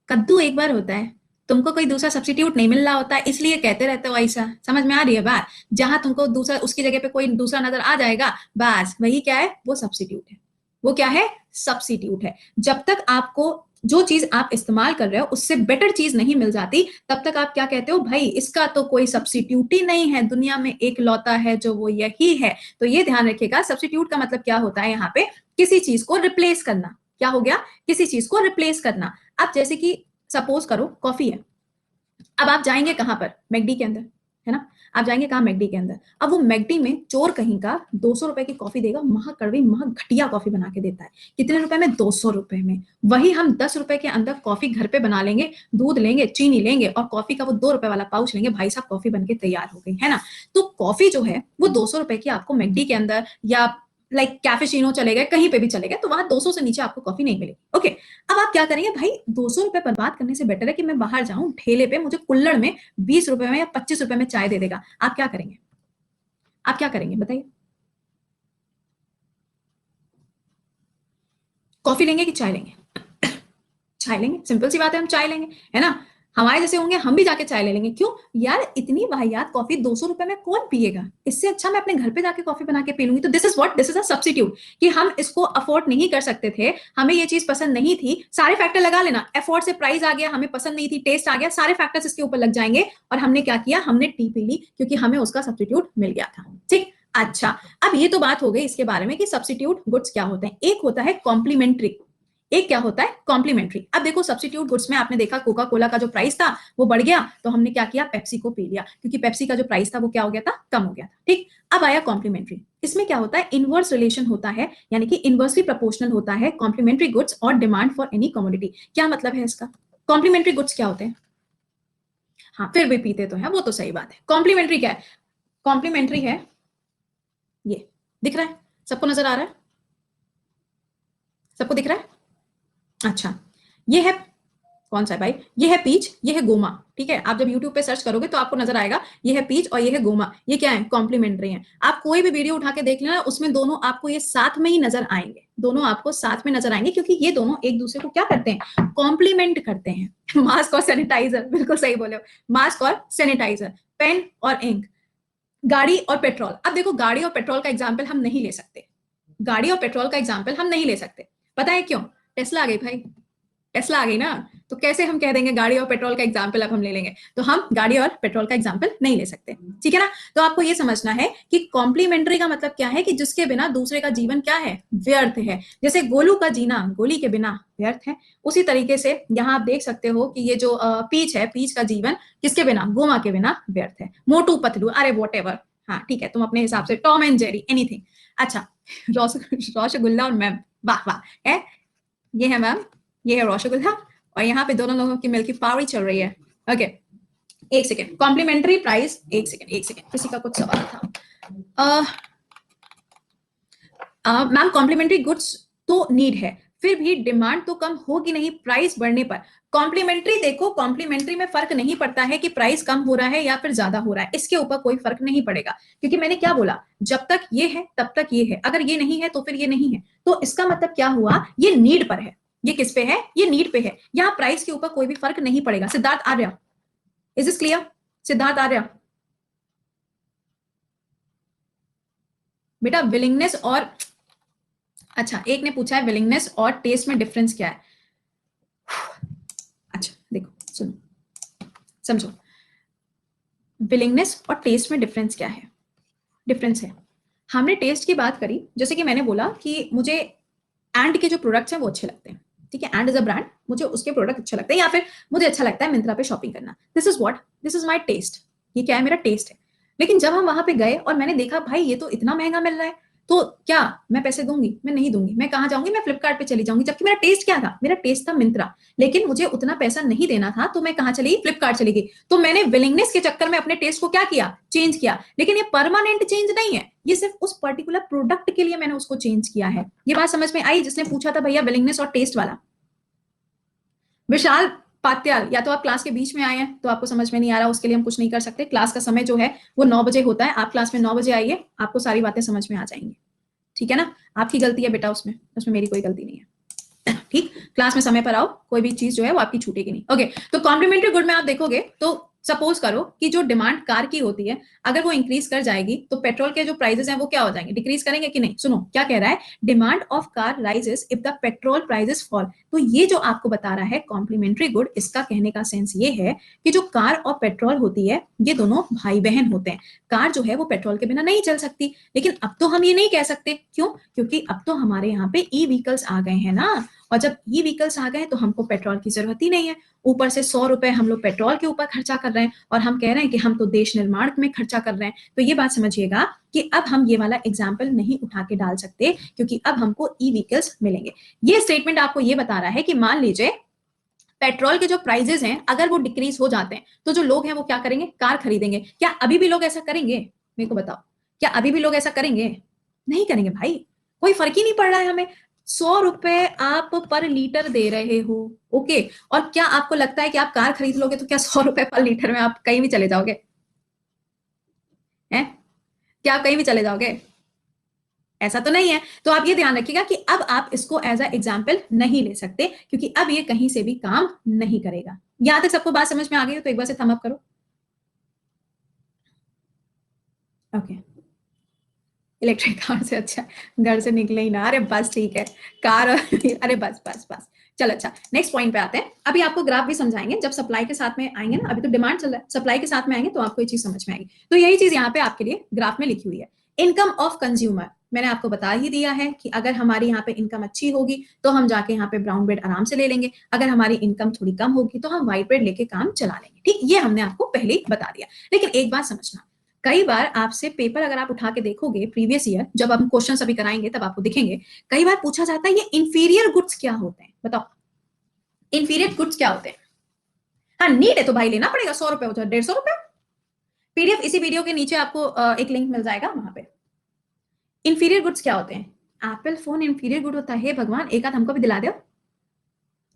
कद्दू एक बार होता है, तुमको कोई दूसरा सब्स्टिट्यूट नहीं मिल रहा होता है इसलिए कहते रहते हो ऐसा, समझ में आ रही है बात। जहां तुमको दूसरा, उसकी जगह पे कोई दूसरा नजर आ जाएगा, बस वही क्या है, वो सब्स्टिट्यूट है, वो क्या है, सब्स्टिट्यूट है। जब तक आपको जो चीज आप इस्तेमाल कर रहे हो उससे बेटर चीज नहीं मिल जाती, तब तक आप क्या कहते हो, भाई इसका तो कोई सब्स्टिट्यूट ही नहीं है, दुनिया में एक लौता है जो वो यही है। तो ये ध्यान रखिएगा, सब्स्टिट्यूट का मतलब क्या होता है, यहाँ पे किसी चीज को रिप्लेस करना। क्या हो गया, किसी चीज को रिप्लेस करना। अब जैसे कि सपोज करो कॉफी है, अब आप जाएंगे कहां पर, मैकडी के अंदर, है ना। आप जाएंगे कहां, मैकडी के अंदर। अब वो मैकडी में चोर कहीं का 200 रुपए की कॉफी देगा, महा कड़वी महा घटिया कॉफी बना के देता है। कितने रुपए में, 200 रुपए में। वही हम 10 रुपए के अंदर कॉफी घर पे बना लेंगे, दूध लेंगे, चीनी लेंगे और कॉफी का वो 2 रुपए वाला पाउच लेंगे, भाई साहब कॉफी बनके तैयार हो गई, है ना। तो कॉफी जो है वो 200 रुपए की आपको मैकडी के अंदर या लाइक कैफेचिनो चले गए, कहीं पे भी चले गए, तो वहां 200 से नीचे आपको कॉफी नहीं मिलेगी, ओके। अब आप क्या करेंगे, भाई 200 रुपए बर्बाद करने से बेटर है कि मैं बाहर जाऊं ठेले पे, मुझे कुल्लड़ में 20 रुपए में या 25 रुपए में चाय दे देगा। आप क्या करेंगे, आप क्या करेंगे बताइए, कॉफी लेंगे कि चाय लेंगे, चाय लेंगे, सिंपल सी बात है, हम चाय लेंगे, है ना। हमारे जैसे होंगे हम भी जाके चाय ले लेंगे। क्यों यार, इतनी वाहियात कॉफी 200 रुपए में कौन पिएगा? इससे अच्छा मैं अपने घर पे जाके कॉफी बना के पी लूंगी। तो this is what, this is a substitute, कि हम इसको अफोर्ड नहीं कर सकते थे, हमें ये चीज पसंद नहीं थी। सारे फैक्टर लगा लेना, एफोर्ड से प्राइस आ गया, हमें पसंद नहीं थी, टेस्ट आ गया, सारे फैक्टर्स इसके ऊपर लग जाएंगे और हमने क्या किया, हमने टी पी ली क्योंकि हमें उसका सब्स्टिट्यूट मिल गया था। ठीक, अच्छा, अब ये तो बात हो गई इसके बारे में कि सब्स्टिट्यूट गुड्स क्या होते हैं। एक होता है कॉम्प्लीमेंट्री, एक क्या होता है कॉम्प्लीमेंट्री। अब देखो सब्स्टिट्यूट गुड्स में आपने देखा कोका कोला का जो प्राइस था वो बढ़ गया, तो हमने क्या किया, पेप्सी को पी लिया, क्योंकि पेप्सी का जो प्राइस था वो क्या हो गया था, कम हो गया था। ठीक, अब आया कॉम्प्लीमेंट्री। इसमें क्या होता है, इनवर्स रिलेशन होता है, यानी कि इनवर्सली प्रोपोर्शनल होता है कॉम्प्लीमेंट्री गुड्स और डिमांड फॉर एनी कमोडिटी। क्या मतलब है इसका, कॉम्प्लीमेंट्री गुड्स क्या होते हैं? हाँ, फिर भी पीते तो है, वो तो सही बात है। कॉम्प्लीमेंट्री क्या है, कॉम्प्लीमेंट्री है ये, दिख रहा है सबको, नजर आ रहा है सबको, दिख रहा है? अच्छा, ये है कौन सा है भाई, ये है पीच, ये है गोमा। ठीक है, आप जब YouTube पे सर्च करोगे तो आपको नजर आएगा, ये है पीच और ये है गोमा। ये क्या है, कॉम्प्लीमेंट्री है। आप कोई भी वीडियो उठा के देख लेना, उसमें दोनों आपको ये साथ में ही नजर आएंगे, दोनों आपको साथ में नजर आएंगे, क्योंकि ये दोनों एक दूसरे को क्या करते हैं, कॉम्प्लीमेंट करते हैं। मास्क और सैनिटाइजर, बिल्कुल सही बोले हो, मास्क और सैनिटाइजर, पेन और इंक, गाड़ी और पेट्रोल। अब देखो गाड़ी और पेट्रोल का एग्जाम्पल हम नहीं ले सकते, गाड़ी और पेट्रोल का एग्जाम्पल हम नहीं ले सकते। पता है क्यों? टेस्ला आ गई भाई, टेस्ला आ गई ना, तो कैसे हम कह देंगे गाड़ी और पेट्रोल का एग्जाम्पल अब हम ले लेंगे, तो हम गाड़ी और पेट्रोल का एग्जाम्पल नहीं ले सकते। ठीक है ना, तो आपको ये समझना है कि कॉम्प्लीमेंट्री का मतलब क्या है, कि जिसके बिना दूसरे का जीवन क्या है, व्यर्थ है। जैसे गोलू का जीना गोली के बिना व्यर्थ है, उसी तरीके से यहाँ आप देख सकते हो कि ये जो पीच है, पीच का जीवन किसके बिना, गोमा के बिना व्यर्थ है। मोटू पतलू, अरे वॉट एवर, हाँ ठीक है, तुम अपने हिसाब से, टॉम एंड जेरी, एनीथिंग। अच्छा, रसगुल्ला और मैम, वाह वाह है, ये है मैम, ये है रसगुल्ला, और यहाँ पे दोनों लोगों की मिल्की पावरी चल रही है। ओके, एक सेकेंड, कॉम्प्लीमेंट्री प्राइस, एक सेकेंड एक सेकेंड, किसी का कुछ सवाल था। मैम कॉम्प्लीमेंट्री गुड्स तो नीड है, फिर भी डिमांड तो कम होगी नहीं प्राइस बढ़ने पर। कॉम्प्लीमेंट्री देखो, कॉम्प्लीमेंट्री में फर्क नहीं पड़ता है कि प्राइस कम हो रहा है या फिर ज्यादा हो रहा है, इसके ऊपर कोई फर्क नहीं पड़ेगा, क्योंकि मैंने क्या बोला, जब तक ये है तब तक ये है, अगर ये नहीं है तो फिर ये नहीं है। तो इसका मतलब क्या हुआ, ये नीड पर है, ये किस पे है, ये नीड पे है, यहाँ प्राइस के ऊपर कोई भी फर्क नहीं पड़ेगा। सिद्धार्थ आर्य, इज इज क्लियर? सिद्धार्थ आर्य, बेटा विलिंगनेस और, अच्छा एक ने पूछा है विलिंगनेस और टेस्ट में डिफरेंस क्या है। अच्छा देखो सुनो, समझो, विलिंगनेस और टेस्ट में डिफरेंस क्या है। डिफरेंस है, हमने टेस्ट की बात करी, जैसे कि मैंने बोला कि मुझे एंड के जो प्रोडक्ट्स हैं वो अच्छे लगते हैं। ठीक है, एंड इज अ ब्रांड, मुझे उसके प्रोडक्ट अच्छे लगते हैं, या फिर मुझे अच्छा लगता है मिंत्रा पे शॉपिंग करना। This is what, this is my taste, ये क्या है, मेरा टेस्ट है। लेकिन जब हम वहां पे गए और मैंने देखा भाई ये तो इतना महंगा मिल रहा है, तो क्या मैं पैसे दूंगी? मैं नहीं दूंगी। मैं कहाँ जाऊंगी? मैं फ्लिपकार्ट पे चली जाऊंगी, जबकि मेरा टेस्ट क्या था, मेरा टेस्ट था मिंत्रा, लेकिन मुझे उतना पैसा नहीं देना था, तो मैं कहाँ चली, फ्लिपकार्ट चली गई। तो मैंने विलिंगनेस के चक्कर में अपने टेस्ट को क्या किया, चेंज किया। लेकिन ये परमानेंट चेंज नहीं है, ये सिर्फ उस पर्टिकुलर प्रोडक्ट के लिए मैंने उसको चेंज किया है। ये बात समझ में आई जिसने पूछा था भैया विलिंगनेस और टेस्ट वाला? विशाल पात्याल, या तो आप क्लास के बीच में आए हैं तो आपको समझ में नहीं आ रहा, उसके लिए हम कुछ नहीं कर सकते। क्लास का समय जो है वो 9 बजे होता है, आप क्लास में 9 बजे आइए, आपको सारी बातें समझ में आ जाएंगी। ठीक है ना, आपकी गलती है बेटा, उसमें उसमें मेरी कोई गलती नहीं है। ठीक, क्लास में समय पर आओ, कोई भी चीज जो है वो आपकी छूटेगी नहीं। ओके, तो कॉम्प्लीमेंट्री गुड में आप देखोगे तो सपोज करो कि जो डिमांड कार की होती है, अगर वो इंक्रीज कर जाएगी तो पेट्रोल के जो प्राइसेस हैं वो क्या हो जाएंगे, डिक्रीज करेंगे कि नहीं? सुनो क्या कह रहा है, demand of car rises if the petrol prices fall. तो ये जो आपको बता रहा है कॉम्प्लीमेंट्री गुड, इसका कहने का सेंस ये है कि जो कार और पेट्रोल होती है ये दोनों भाई बहन होते हैं। कार जो है वो पेट्रोल के बिना नहीं चल सकती, लेकिन अब तो हम ये नहीं कह सकते, क्यों? क्योंकि अब तो हमारे यहाँ पे ई व्हीकल्स आ गए हैं ना, और जब ई व्हीकल्स आ गए तो हमको पेट्रोल की जरूरत ही नहीं है। ऊपर से 100 रुपए हम लोग पेट्रोल के ऊपर खर्चा कर रहे हैं, और हम कह रहे हैं कि हम तो देश निर्माण में खर्चा कर रहे हैं। तो ये बात समझिएगा कि अब हम ये वाला एग्जाम्पल नहीं उठा के डाल सकते, क्योंकि अब हमको ई व्हीकल्स मिलेंगे। ये स्टेटमेंट आपको ये बता रहा है कि मान लीजिए पेट्रोल के जो प्राइजेस हैं अगर वो डिक्रीज हो जाते हैं, तो जो लोग हैं वो क्या करेंगे, कार खरीदेंगे। क्या अभी भी लोग ऐसा करेंगे? मेरे को बताओ, क्या अभी भी लोग ऐसा करेंगे? नहीं करेंगे भाई, कोई फर्क ही नहीं पड़ रहा है हमें। 100 रुपए आप पर लीटर दे रहे हो, ओके, और क्या आपको लगता है कि आप कार खरीद लोगे तो क्या 100 रुपए पर लीटर में आप कहीं भी चले जाओगे? हैं? क्या आप कहीं भी चले जाओगे? ऐसा तो नहीं है। तो आप ये ध्यान रखिएगा कि अब आप इसको एज अ एग्जाम्पल नहीं ले सकते, क्योंकि अब ये कहीं से भी काम नहीं करेगा। यहां तक सबको बात समझ में आ गई हो तो एक बार से थम अप करो। ओके, इलेक्ट्रिक कार से अच्छा घर से निकले ही ना। अरे बस ठीक है, कार अरे बस बस बस। चलो अच्छा, नेक्स्ट पॉइंट पे आते हैं। अभी आपको ग्राफ भी समझाएंगे जब सप्लाई के साथ में आएंगे ना। अभी तो डिमांड चल रहा है, सप्लाई के साथ में आएंगे तो आपको ये चीज समझ में आएगी। तो यही चीज यहाँ पे आपके लिए ग्राफ में लिखी हुई है। इनकम ऑफ कंज्यूमर मैंने आपको बता ही दिया है कि अगर हमारी यहाँ पे इनकम अच्छी होगी तो हम जाके यहाँ पे ब्राउन ब्रेड आराम से ले लेंगे, अगर हमारी इनकम थोड़ी कम होगी तो हम व्हाइट ब्रेड लेके काम चला लेंगे। ठीक, ये हमने आपको पहले ही बता दिया। लेकिन एक बात समझना, कई बार आपसे पेपर अगर आप उठा के देखोगे प्रीवियस ईयर, जब हम क्वेश्चन अभी कराएंगे तब आपको दिखेंगे, कई बार पूछा जाता है ये इंफीरियर गुड्स क्या होते हैं, बताओ इंफीरियर गुड्स क्या होते हैं। हाँ नीड है तो भाई लेना पड़ेगा, 100 रुपए होता है, 150 रुपए। पीडीएफ इसी वीडियो के नीचे आपको एक लिंक मिल जाएगा, वहां पे इंफीरियर गुड्स क्या होते हैं। एप्पल फोन इंफीरियर गुड होता है, भगवान एक आध हमको भी दिला दो।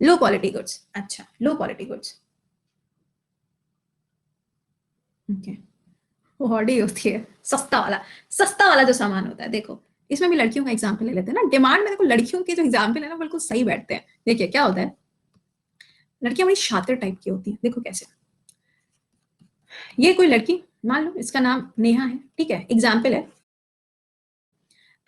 लो क्वालिटी गुड्स, अच्छा लो क्वालिटी गुड्स, ओके। वो हॉडी होती है, सस्ता वाला, सस्ता वाला जो सामान होता है। देखो इसमें भी लड़कियों का एग्जाम्पल ले लेते हैं ना, डिमांड में देखो लड़कियों के जो एग्जाम्पल है ना बिल्कुल सही बैठते हैं। देखिए क्या होता है, लड़कियां बड़ी शातिर टाइप की होती हैं। देखो कैसे, ये कोई लड़की मान लो इसका नाम नेहा है, ठीक है, एग्जाम्पल है।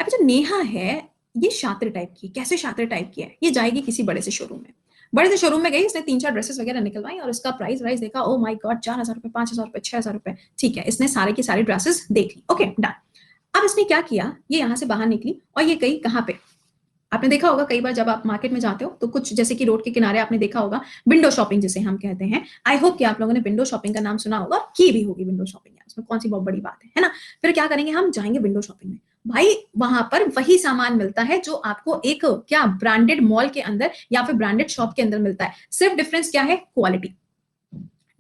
अब जो नेहा है ये शातिर टाइप की, कैसे शातिर टाइप की है, ये जाएगी किसी बड़े से शोरूम में, बड़े से शोरूम में गई, इसने 3-4 ड्रेसेस वगैरह निकलवाई और इसका प्राइस वाइस देखा, ओ माय गॉड 4,000 रुपए, 5,000 रुपए, 6,000 रुपए, ठीक है, इसने सारे की सारी ड्रेसेस देख ली, ओके डन। अब इसने क्या किया, ये यहां से बाहर निकली और ये गई कहां पे, आपने देखा होगा कई बार जब आप मार्केट में जाते हो तो कुछ जैसे कि रोड के किनारे आपने देखा होगा विंडो शॉपिंग जिसे हम कहते हैं। आई होप कि आप लोगों ने विंडो शॉपिंग का नाम सुना होगा, की भी होगी विंडो शॉपिंग, उसमें कौन सी बहुत बड़ी बात है ना। फिर क्या करेंगे, हम जाएंगे विंडो शॉपिंग में, भाई वहां पर वही सामान मिलता है जो आपको एक क्या ब्रांडेड मॉल के अंदर या फिर ब्रांडेड शॉप के अंदर मिलता है। सिर्फ डिफरेंस क्या है, क्वालिटी।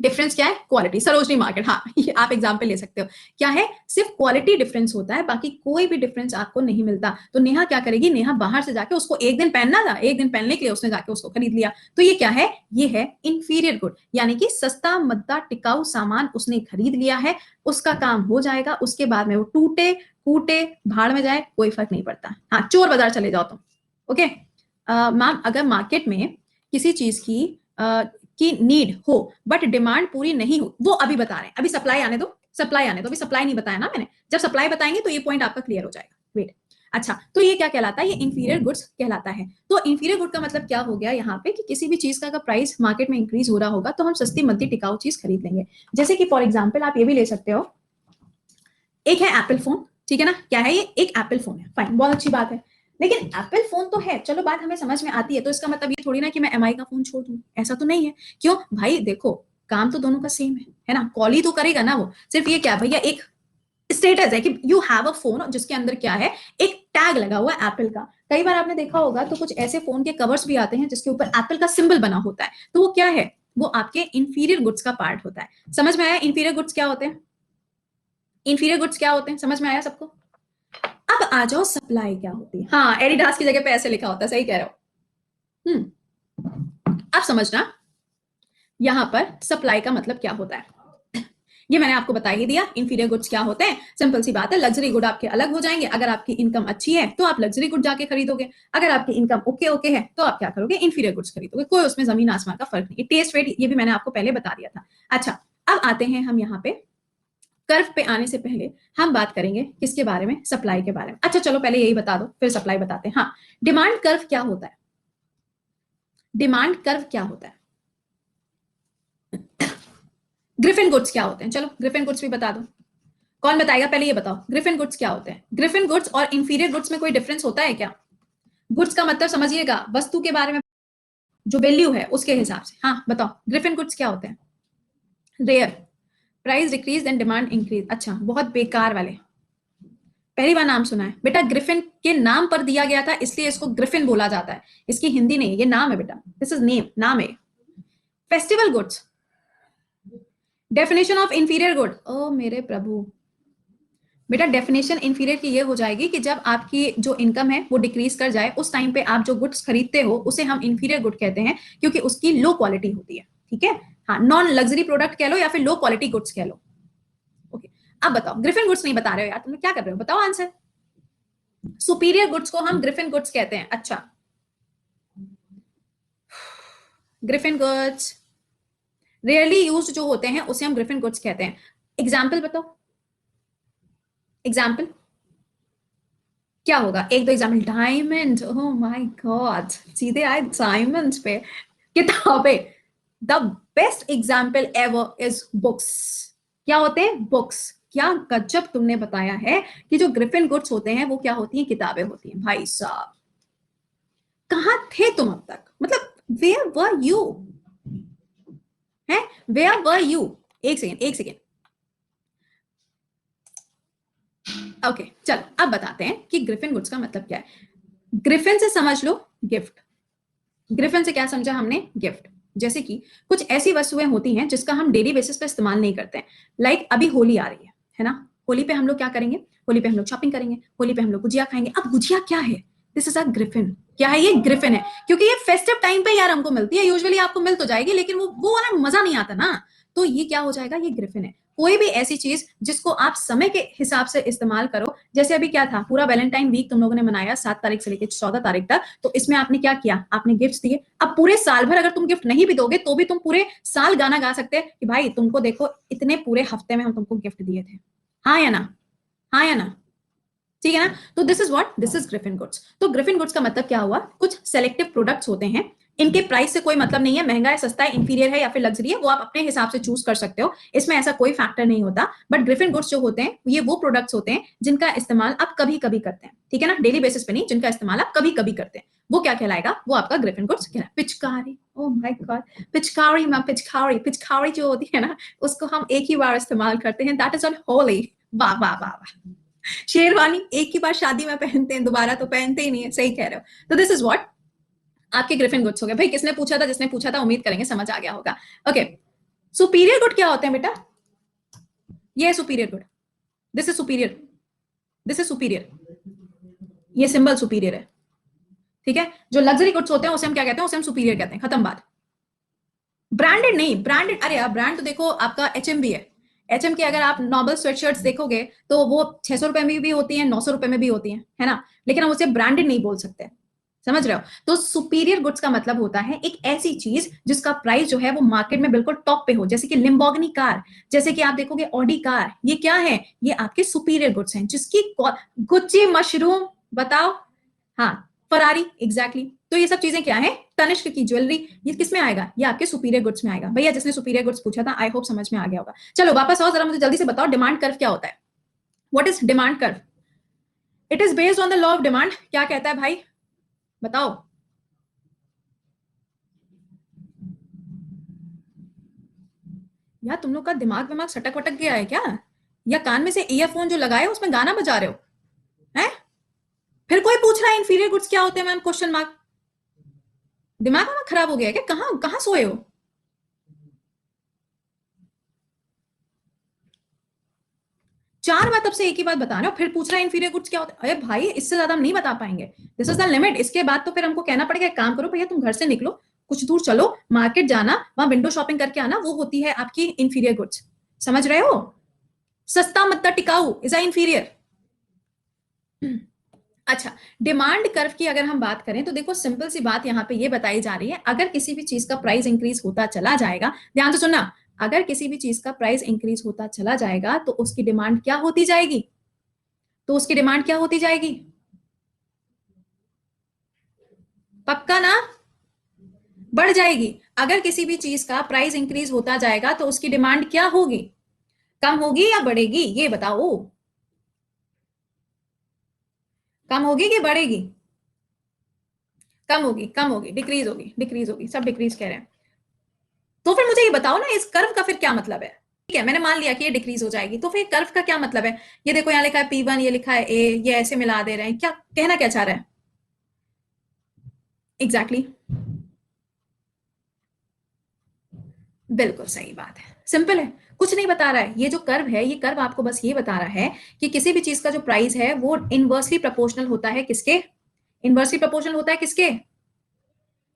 डिफरेंस क्या है, क्वालिटी। सरोजनी मार्केट, हाँ ये आप एग्जाम्पल ले सकते हो। क्या है, सिर्फ क्वालिटी डिफरेंस होता है, बाकी कोई भी डिफरेंस आपको नहीं मिलता। तो नेहा क्या करेगी, नेहा बाहर से जाके, उसको एक दिन पहनना था, एक दिन पहनने के लिए उसने जाके उसको खरीद लिया। तो ये क्या है, ये है इंफीरियर गुड, यानी कि सस्ता मद्दा टिकाऊ सामान उसने खरीद लिया है, उसका काम हो जाएगा, उसके बाद में वो टूटे फूटे भाड़ में जाए कोई फर्क नहीं पड़ता। हाँ चोर बाजार चले जाओ तुम, ओके। मैम अगर मार्केट में किसी चीज की नीड हो बट डिमांड पूरी नहीं हो, वो अभी बता रहे हैं, अभी सप्लाई आने दो, सप्लाई आने दो, अभी सप्लाई नहीं बताया ना मैंने, जब सप्लाई बताएंगे तो ये पॉइंट आपका क्लियर हो जाएगा। वेट, अच्छा तो ये क्या कहलाता है, ये इंफीरियर गुड्स कहलाता है। तो इंफीरियर गुड का मतलब क्या हो गया यहाँ पे, कि किसी भी चीज का अगर प्राइस मार्केट में इंक्रीज हो रहा होगा तो हम सस्ती मद्दी टिकाऊ चीज खरीद लेंगे। जैसे कि फॉर एग्जाम्पल आप ये भी ले सकते हो, एक है एप्पल फोन, ठीक है ना, क्या है ये, एक एप्पल फोन है, फाइन, बहुत अच्छी बात है। लेकिन एप्पल फोन तो है, चलो बात हमें समझ में आती है, तो इसका मतलब ये थोड़ी ना कि मैं एमआई का फोन छोड़ दूं, ऐसा तो नहीं है। क्यों भाई, देखो काम तो दोनों का सेम है ना, कॉल ही तो करेगा ना वो। सिर्फ ये क्या भैया, एक स्टेटस है कि यू हैव अ फोन, जिसके अंदर क्या है, एक टैग लगा हुआ है एप्पल का। कई बार आपने देखा होगा तो कुछ ऐसे फोन के कवर्स भी आते हैं जिसके ऊपर एप्पल का सिंबल बना होता है, तो वो क्या है, वो आपके इंफीरियर गुड्स का पार्ट होता है। समझ में आया इंफीरियर गुड्स क्या होते हैं, इंफीरियर गुड्स क्या होते हैं, समझ में आया सबको। अब आ जाओ सप्लाई क्या होती है। हाँ एडिडास की जगह पे ऐसे लिखा होता है, सही कह रहे हो। अब समझना यहां पर सप्लाई का मतलब क्या होता है, ये मैंने आपको बता ही दिया। इंफीरियर गुड्स क्या होते हैं, सिंपल सी बात है, लग्जरी गुड आपके अलग हो जाएंगे। अगर आपकी इनकम अच्छी है तो आप लग्जरी गुड जाके खरीदोगे, अगर आपकी इनकम ओके ओके है तो आप क्या करोगे, इंफीरियर गुड्स खरीदोगे। कोई उसमें जमीन आसमान का फर्क नहीं, टेस्ट वेट ये भी मैंने आपको पहले बता दिया था। अच्छा अब आते हैं हम यहाँ पे कर्व पे आने से पहले हम बात करेंगे किसके बारे में, सप्लाई के बारे में। अच्छा चलो पहले यही बता दो फिर सप्लाई बताते हैं। हाँ डिमांड कर्व क्या होता है, डिमांड कर्व क्या होता है, ग्रिफिन गुड्स क्या होते हैं, चलो ग्रिफिन गुड्स भी बता दो। कौन बताएगा, पहले ये बताओ ग्रिफिन गुड्स क्या होते हैं। ग्रिफिन गुड्स और इंफीरियर गुड्स में कोई डिफरेंस होता है क्या। गुड्स का मतलब समझिएगा वस्तु के बारे में, जो वैल्यू है उसके हिसाब से। हाँ बताओ ग्रिफिन गुड्स क्या होते हैं, rare, price decrease and demand increase. अच्छा बहुत बेकार वाले, पहली बार नाम सुना है बेटा, ग्रिफिन के नाम पर दिया गया था इसलिए इसको ग्रिफिन बोला जाता है, इसकी हिंदी नहीं, ये नाम है बेटा, दिस इज नेम, नाम है। Festival goods, definition of inferior good, ओ मेरे प्रभु, बेटा डेफिनेशन इंफीरियर की ये हो जाएगी कि जब आपकी जो इनकम है वो डिक्रीज कर जाए, उस टाइम पे आप जो गुड्स खरीदते हो उसे हम इंफीरियर गुड कहते हैं, क्योंकि उसकी लो क्वालिटी होती है, ठीक है। हाँ नॉन लग्जरी प्रोडक्ट कह लो या फिर लो क्वालिटी गुड्स कह लो, ओके। अब बताओ ग्रिफिन गुड्स नहीं बता रहे हो यार, तुम क्या कर रहे हो, बताओ आंसर। सुपीरियर गुड्स को हम ग्रिफिन गुड्स कहते हैं। अच्छा, ग्रिफिन गुड्स रेयरली यूज्ड जो होते हैं उसे हम ग्रिफिन गुड्स कहते हैं। एग्जाम्पल बताओ, एग्जाम्पल क्या होगा? एक दो example. Diamond, oh my God, सीधे आए डायमंड पे। किताबें, the best example ever is books. क्या होते हैं? बुक्स। क्या गजब तुमने बताया है कि जो ग्रिफिन गुड्स होते हैं वो क्या होती हैं? किताबें होती हैं। भाई साहब, कहां थे तुम अब तक? मतलब वेयर वर यू है, वेयर वर यू? एक सेकेंड, एक सेकेंड। ओके, चलो अब बताते हैं कि ग्रिफिन गुड्स का मतलब क्या है। ग्रिफिन से समझ लो गिफ्ट। ग्रिफिन से क्या समझा हमने? गिफ्ट। जैसे कि कुछ ऐसी वस्तुएं होती हैं जिसका हम डेली बेसिस पे इस्तेमाल नहीं करते हैं। लाइक अभी होली आ रही है ना? होली पे हम लोग क्या करेंगे? होली पे हम लोग शॉपिंग करेंगे, होली पे हम लोग गुजिया खाएंगे। अब गुजिया क्या है? This is a Griffin. क्या है ये? ग्रिफिन है। क्योंकि ये फेस्टिव टाइम पे यार हमको मिलती है। यूजुअली आपको मिल तो जाएगी, लेकिन वो वाला मजा नहीं आता ना। तो ये क्या हो जाएगा? ये ग्रिफिन है। कोई भी ऐसी चीज जिसको आप समय के हिसाब से इस्तेमाल करो, जैसे अभी क्या था, पूरा वैलेंटाइन वीक तुम लोगों ने मनाया 7 तारीख से लेकर 14 तारीख तक। तो इसमें आपने क्या किया? आपने गिफ्ट दिए। अब पूरे साल भर अगर तुम गिफ्ट नहीं भी दोगे तो भी तुम पूरे साल गाना गा सकते हैं कि भाई तुमको देखो, इतने पूरे हफ्ते में हम तुमको गिफ्ट दिए थे। हाँ या ना? हाँ या ना? ठीक है ना? तो this is what, this is Griffin goods. तो ग्रिफिन गुड्स का मतलब क्या हुआ? कुछ सेलेक्टिव प्रोडक्ट्स होते हैं, इनके प्राइस से कोई मतलब नहीं है, महंगा है, सस्ता है, इंफीरियर है या फिर लग्जरी है, वो आप अपने हिसाब से चूज कर सकते हो। इसमें ऐसा कोई फैक्टर नहीं होता। बट ग्रिफिन गुड्स जो होते हैं ये वो प्रोडक्ट्स होते हैं जिनका इस्तेमाल आप कभी कभी करते हैं। ठीक है ना? डेली बेसिस पे नहीं, जिनका इस्तेमाल आप कभी कभी करते हैं, वो क्या कहलाएगा? वो आपका ग्रिफिन गुड्स कहलाएगा। पिचकारी, ओ माय गॉड, पिचकारी मैम, पिचकारी। पिचकारी जो होती है ना, उसको हम एक ही बार इस्तेमाल करते हैं, दैट इज ऑन होली। वाह वाह वाह वाह। शेरवानी एक ही बार शादी में पहनते हैं, दोबारा तो पहनते ही नहीं है। सही कह रहे हो। तो दिस इज व्हाट आपके ग्रिफिन गुड्स हो गए। भाई किसने पूछा था? जिसने पूछा था, उम्मीद करेंगे समझ आ गया होगा। ओके, सुपीरियर गुड क्या होते हैं बेटा? ये है superior good. This is superior, this is superior. ये सिंबल सुपीरियर है। ठीक है? जो लग्जरी गुड्स होते हैं उसे हम क्या कहते हैं? उसे हम सुपीरियर कहते हैं। खत्म बात। ब्रांडेड नहीं, ब्रांडेड, अरे यार ब्रांड तो देखो आपका एचएम भी है। एचएम के अगर आप नॉर्मल स्वेटशर्ट्स देखोगे तो वो 600 रुपए में भी होती है, 900 रुपए में भी होती है ना? लेकिन हम उसे ब्रांडेड नहीं बोल सकते। समझ रहे हो? तो सुपीरियर गुड्स का मतलब होता है एक ऐसी चीज जिसका प्राइस जो है वो मार्केट में बिल्कुल टॉप पे हो। जैसे कि लिम्बोर्गिनी कार, जैसे कि आप देखोगे ऑडी कार, ये क्या है? ये आपके सुपीरियर गुड्स हैं। जिसकी गुच्ची मशरूम, बताओ। हाँ, फरारी, एग्जैक्टली। तो ये सब चीजें क्या है? तनिष्क की ज्वेलरी, ये किस में आएगा? ये आपके सुपीरियर गुड्स में आएगा। भैया जिसने सुपीरियर गुड्स पूछा था, आई होप समझ में आ गया होगा। चलो वापस आओ, जरा मुझे जल्दी से बताओ डिमांड कर्व क्या होता है? What is demand curve? It is based on the law of demand. क्या कहता है भाई? बताओ। यार तुम लोग का दिमाग विमाग सटक वटक गया है क्या? या कान में से ईयरफोन जो लगाए उसमें गाना बजा रहे हो? हैं? फिर कोई पूछ रहा है इंफीरियर गुड्स क्या होते हैं मैम? Question mark. दिमाग वामाग खराब हो गया है क्या? कहाँ कहाँ सोए हो? चार बार तब से एक ही बात बता रहे हो, फिर पूछ रहा है इंफीरियर गुड्स क्या होता है? अरे भाई इससे ज्यादा हम नहीं बता पाएंगे। This is the limit. इसके बाद तो फिर हमको कहना पड़ेगा, एक काम करो भैया, तुम घर से निकलो, कुछ दूर चलो, मार्केट जाना, वहां विंडो शॉपिंग करके आना, वो होती है आपकी इंफीरियर गुड्स। समझ रहे हो? सस्ता मतलब टिकाऊ इज अ इंफीरियर। अच्छा, डिमांड कर्व की अगर हम बात करें तो देखो सिंपल सी बात यहाँ पे ये बताई जा रही है, अगर किसी भी चीज का प्राइस इंक्रीज होता चला जाएगा, ध्यान से सुनना, अगर किसी भी चीज का प्राइस इंक्रीज होता चला जाएगा तो उसकी डिमांड क्या होती जाएगी? तो उसकी डिमांड क्या होती जाएगी? पक्का ना? बढ़ जाएगी। अगर किसी भी चीज का प्राइस इंक्रीज होता जाएगा तो उसकी डिमांड क्या होगी? कम होगी या बढ़ेगी? ये बताओ। कम होगी कि बढ़ेगी? कम होगी, कम होगी, डिक्रीज होगी, डिक्रीज होगी, सब डिक्रीज कह रहे हैं। तो फिर मुझे ये बताओ ना, इस कर्व का फिर क्या मतलब है? ठीक है, मैंने मान लिया कि ये डिक्रीज हो जाएगी, तो फिर कर्व का क्या मतलब है? ये देखो यहाँ लिखा है P1, ये लिखा है ए, ये ऐसे मिला दे रहे हैं, क्या कहना क्या चाह रहा है? Exactly exactly. बिल्कुल सही बात है, सिंपल है, कुछ नहीं बता रहा है। ये जो कर्व है, ये कर्व आपको बस ये बता रहा है कि किसी भी चीज का जो प्राइस है वो इनवर्सली प्रोपोर्शनल होता है किसके? इनवर्सली प्रोपोर्शनल होता है किसके?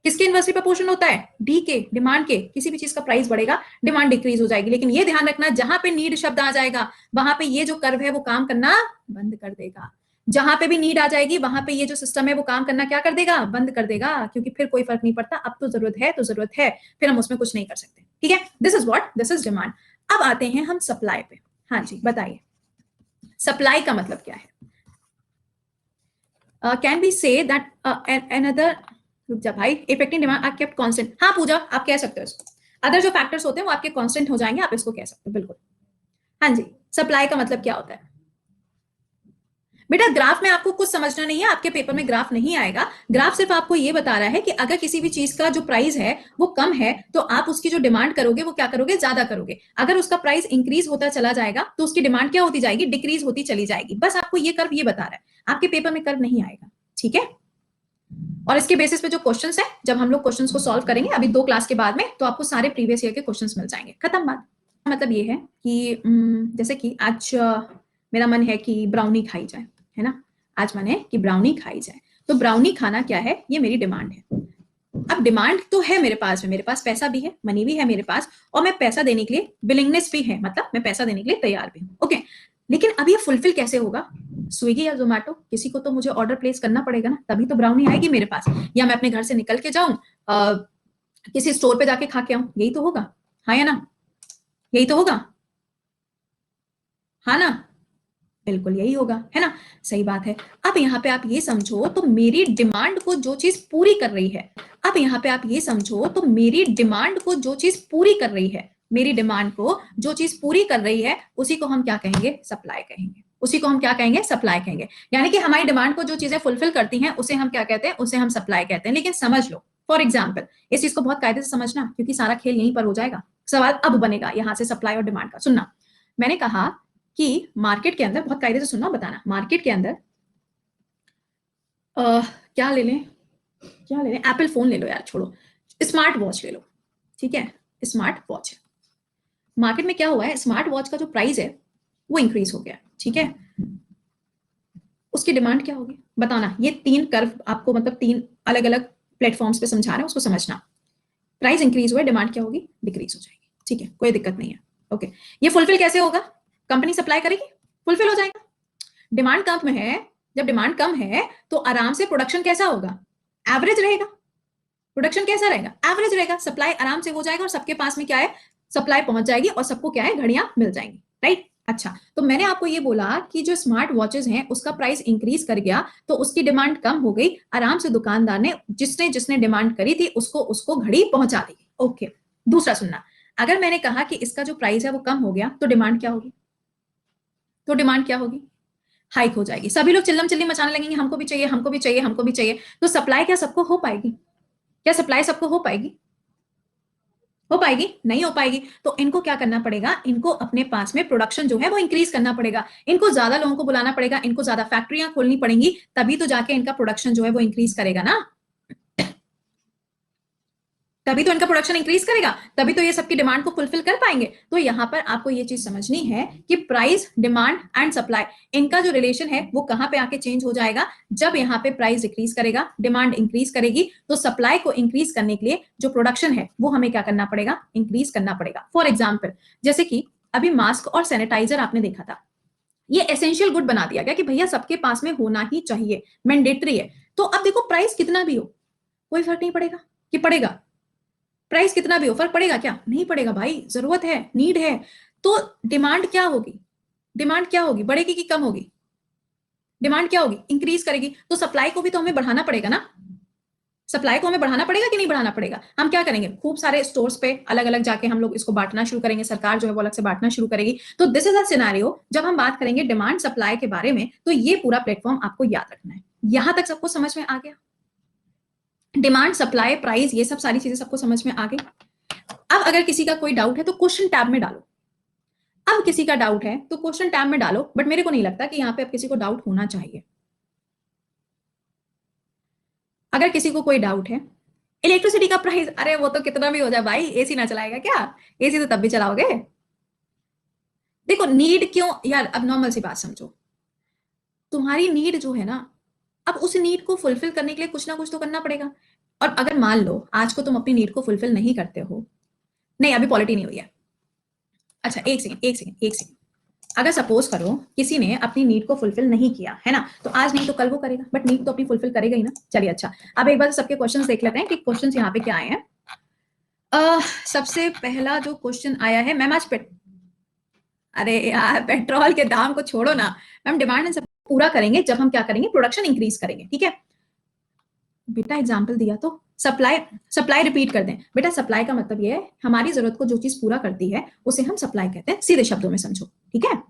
किसके इनवर्सली प्रोपोर्शनल होता है? डी के, डिमांड के। किसी भी चीज का प्राइस बढ़ेगा, डिमांड डिक्रीज हो जाएगी। लेकिन ये ध्यान रखना, जहां पे नीड शब्द आ जाएगा वहां पे ये जो कर्व है वो काम करना बंद कर देगा। जहां पे भी नीड आ जाएगी वहां पे ये जो सिस्टम है वो काम करना क्या कर देगा, बंद कर देगा, क्योंकि फिर कोई फर्क नहीं पड़ता, अब तो जरूरत है तो जरूरत है, फिर हम उसमें कुछ नहीं कर सकते। ठीक है, this is what, this is demand. अब आते हैं हम सप्लाई पे। हाँ जी बताइए, सप्लाई का मतलब क्या है? Can be say that another, रुक जा भाई, affecting demand are kept constant. हाँ पूजा, आप कह सकते हो इसको, अदर जो फैक्टर्स होते हैं वो आपके कांस्टेंट हो जाएंगे, आप इसको कह सकते हो बिल्कुल। हाँ जी, सप्लाई का मतलब क्या होता है? बेटा ग्राफ में आपको कुछ समझना नहीं है, आपके पेपर में ग्राफ नहीं आएगा। ग्राफ सिर्फ आपको ये बता रहा है कि अगर किसी भी चीज का जो प्राइस है वो कम है तो आप उसकी जो डिमांड करोगे वो क्या करोगे, ज्यादा करोगे। अगर उसका प्राइस इंक्रीज होता चला जाएगा तो उसकी डिमांड क्या होती जाएगी, डिक्रीज होती चली जाएगी। बस आपको ये कर्व ये बता रहा है, आपके पेपर में कर्व नहीं आएगा। ठीक है, और इसके बेसिस पे जो क्वेश्चंस है, जब हम लोग क्वेश्चंस को सॉल्व करेंगे अभी 2 क्लास के बाद में, तो आपको सारे प्रीवियस ईयर के क्वेश्चंस मिल जाएंगे। खत्म बात। मतलब ये है कि जैसे कि आज मेरा मन है कि ब्राउनी खाई जाए, है ना, आज मन है कि ब्राउनी खाई जाए, तो ब्राउनी खाना क्या है, ये मेरी डिमांड है। अब डिमांड तो है मेरे पास में, मेरे पास पैसा भी है, मनी भी है मेरे पास, और मैं पैसा देने के लिए विलिंगनेस भी है, मतलब मैं पैसा देने के लिए तैयार भी हूँ। ओके, लेकिन अब ये फुलफिल कैसे होगा? स्विगी या जोमेटो, किसी को तो मुझे ऑर्डर प्लेस करना पड़ेगा ना, तभी तो ब्राउनी आएगी मेरे पास। या मैं अपने घर से निकल के जाऊं, किसी स्टोर पे जाके खा के आऊं, यही तो होगा, हाँ या ना, यही तो होगा, हाँ ना, बिल्कुल यही होगा, है ना, सही बात है। अब यहाँ पे आप ये समझो तो मेरी डिमांड को जो चीज पूरी कर रही है, अब यहाँ पे आप ये समझो तो मेरी डिमांड को जो चीज पूरी कर रही है, मेरी डिमांड को जो चीज पूरी कर रही है उसी को हम क्या कहेंगे, सप्लाई कहेंगे। उसी को हम क्या कहेंगे, सप्लाई कहेंगे। यानी कि हमारी डिमांड को जो चीजें फुलफिल करती हैं उसे हम क्या कहते हैं, उसे हम सप्लाई कहते हैं। लेकिन समझ लो, फॉर एग्जाम्पल, इस चीज को बहुत कायदे से समझना, क्योंकि सारा खेल यहीं पर हो जाएगा। सवाल अब बनेगा यहाँ से सप्लाई और डिमांड का। सुनना, मैंने कहा कि मार्केट के अंदर, बहुत कायदे से सुनना, बताना, मार्केट के अंदर क्या ले लें, क्या ले लें, एप्पल फोन ले लो यार, छोड़ो, स्मार्ट वॉच ले लो। ठीक है, स्मार्ट वॉच है, मार्केट में क्या हुआ है, स्मार्ट वॉच का जो प्राइस है वो इंक्रीज हो गया। ठीक है, उसकी डिमांड क्या होगी बताना। ये 3 कर्व आपको, मतलब 3 अलग अलग प्लेटफॉर्म्स पे समझा रहे हैं, उसको समझना। प्राइस इंक्रीज हुआ, डिमांड क्या होगी, डिक्रीज हो जाएगी। ठीक है, कोई दिक्कत नहीं है। ओके, ये फुलफिल कैसे होगा, कंपनी सप्लाई करेगी, फुलफिल हो जाएगा। डिमांड कम है, जब डिमांड कम है तो आराम से प्रोडक्शन कैसा होगा, एवरेज रहेगा। प्रोडक्शन कैसा रहेगा, एवरेज रहेगा, सप्लाई आराम से हो जाएगा और सबके पास में क्या है, सप्लाई पहुंच जाएगी और सबको क्या है, घड़ियां मिल जाएंगी। राइट, अच्छा, तो मैंने आपको ये बोला कि जो स्मार्ट वॉचेस हैं उसका प्राइस इंक्रीज कर गया तो उसकी डिमांड कम हो गई, आराम से दुकानदार ने जिसने जिसने डिमांड करी थी उसको उसको घड़ी पहुंचा दी। ओके, दूसरा सुनना, अगर मैंने कहा कि इसका जो प्राइस है वो कम हो गया तो डिमांड क्या होगी, तो डिमांड क्या होगी, हाइक हो जाएगी। सभी लोग चिल्लम चिल्ली मचाने लगेंगे, हमको भी चाहिए, हमको भी चाहिए, हमको भी चाहिए। तो सप्लाई क्या सबको हो पाएगी, क्या सप्लाई सबको हो पाएगी, हो पाएगी, नहीं हो पाएगी। तो इनको क्या करना पड़ेगा, इनको अपने पास में प्रोडक्शन जो है वो इंक्रीज करना पड़ेगा, इनको ज्यादा लोगों को बुलाना पड़ेगा, इनको ज्यादा फैक्ट्रियां खोलनी पड़ेंगी, तभी तो जाके इनका प्रोडक्शन जो है वो इंक्रीज करेगा ना, तभी तो इनका प्रोडक्शन इंक्रीज करेगा, तभी तो ये सबकी डिमांड को फुलफिल कर पाएंगे। तो यहां पर आपको ये चीज समझनी है कि प्राइस, डिमांड एंड सप्लाई, इनका जो रिलेशन है वो कहां पे आके चेंज हो जाएगा, जब यहाँ पे प्राइस डिक्रीज करेगा, डिमांड इंक्रीज करेगी, तो सप्लाई को इंक्रीज करने के लिए जो प्रोडक्शन है वो हमें क्या करना पड़ेगा, इंक्रीज करना पड़ेगा। फॉर एग्जाम्पल, जैसे कि अभी मास्क और सैनिटाइजर आपने देखा था, ये एसेंशियल गुड बना दिया गया कि भैया सबके पास में होना ही चाहिए, मैंडेटरी है। तो अब देखो प्राइस कितना भी हो कोई फर्क नहीं पड़ेगा, कि पड़ेगा, प्राइस कितना भी हो फर्क पड़ेगा क्या, नहीं पड़ेगा भाई, जरूरत है, नीड है। तो डिमांड क्या होगी, डिमांड क्या होगी, बढ़ेगी कि कम होगी, डिमांड क्या होगी, इंक्रीज करेगी। तो सप्लाई को भी तो हमें बढ़ाना पड़ेगा ना, सप्लाई को हमें बढ़ाना पड़ेगा कि नहीं बढ़ाना पड़ेगा। हम क्या करेंगे, खूब सारे स्टोर्स पे अलग अलग जाके हम लोग इसको बांटना शुरू करेंगे, सरकार जो है वो अलग से बांटना शुरू करेगी। तो दिस इज अ सिनेरियो, जब हम बात करेंगे डिमांड सप्लाई के बारे में, तो ये पूरा प्लेटफॉर्म आपको याद रखना है। यहां तक सबको समझ में आ गया, डिमांड सप्लाई प्राइस ये सब सारी चीजें सबको समझ में आ गई। अब अगर किसी का कोई डाउट है तो क्वेश्चन टैब में डालो, अब किसी का डाउट है तो क्वेश्चन टैब में डालो, बट मेरे को नहीं लगता कि यहाँ पे अब किसी को डाउट होना चाहिए। अगर किसी को कोई डाउट है, इलेक्ट्रिसिटी का प्राइस, अरे वो तो कितना भी हो जाए भाई, एसी ना चलाएगा क्या, एसी तो तब भी चलाओगे। देखो नीड क्यों यार, अब नॉर्मल सी बात समझो, तुम्हारी नीड जो है ना, अब उस नीड को फुलफिल करने के लिए कुछ ना कुछ तो करना पड़ेगा। और अगर मान लो आज को तुम अपनी नीड को फुलफिल नहीं करते हो, नहीं अभी पॉलिटी नहीं हुई है, अच्छा एक सेकंड एक सेकंड एक सेकंड, अगर सपोज करो किसी ने अपनी नीड को फुलफिल नहीं किया है ना, तो आज नहीं तो कल वो करेगा, बट नीड तो अपनी फुलफिल करेगा ही ना। चलिए अच्छा, अब एक बार सबके क्वेश्चंस देख लेते हैं कि क्वेश्चंस यहाँ पे क्या आए हैं। सबसे पहला जो क्वेश्चन आया है, मैम आज अरे यार पेट्रोल के दाम को छोड़ो ना मैम, डिमांड एंड सप्लाई पूरा करेंगे जब हम क्या करेंगे, प्रोडक्शन इंक्रीज करेंगे, ठीक है। बेटा एग्जाम्पल दिया तो सप्लाई सप्लाई रिपीट कर दें। बेटा सप्लाई का मतलब ये है हमारी जरूरत को जो चीज पूरा करती है उसे हम सप्लाई कहते हैं, सीधे शब्दों में समझो, ठीक है।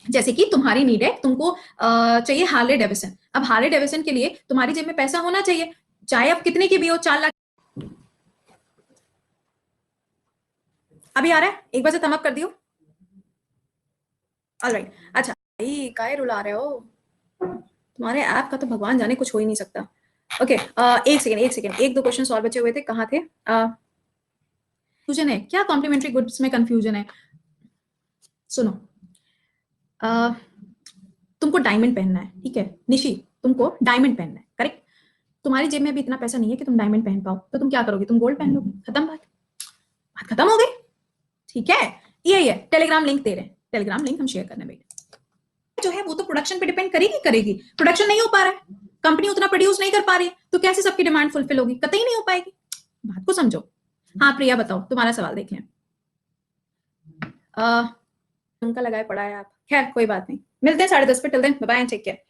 जैसे कि तुम्हारी नीड है, तुमको चाहिए हार्ले डेविसन। अब हार्ले डेविसन के लिए तुम्हारी जेब में पैसा होना चाहिए, चाहे अब कितने की भी हो, 4 लाख। अभी आ रहा है, एक बार से थम अप कर दियो। ऑलराइट, अच्छा भाई काहे रुला रहे हो, तुम्हारे ऐप का तो भगवान जाने कुछ हो ही नहीं सकता। ओके एक सेकेंड, एक दो क्वेश्चन और बचे हुए थे, कहाँ थे। कंफ्यूजन है क्या, कॉम्प्लीमेंट्री गुड्स में कंफ्यूजन है। सुनो, अ, तुमको डायमंड पहनना है, ठीक है निशी, तुमको डायमंड पहनना है, करेक्ट। तुम्हारी जेब में भी इतना पैसा नहीं है कि तुम डायमंड पहन पाओ, तो तुम क्या करोगे, तुम गोल्ड पहन लोगे, खत्म बात, बात खत्म हो गई, ठीक है। ये टेलीग्राम लिंक दे रहे हैं, टेलीग्राम लिंक हम शेयर करने बेटे, जो है वो तो प्रोडक्शन पे डिपेंड करेगी, प्रोडक्शन नहीं हो पा रहा है, कंपनी उतना प्रोड्यूस नहीं कर पा रही है, तो कैसे सबकी डिमांड फुलफिल होगी, कतई नहीं हो पाएगी, बात को समझो। हाँ प्रिया बताओ, तुम्हारा सवाल देख लें। उनका लगाए पड़ा है आप, खैर कोई बात नहीं, मिलते हैं 10:30 पे, till then bye bye and take care.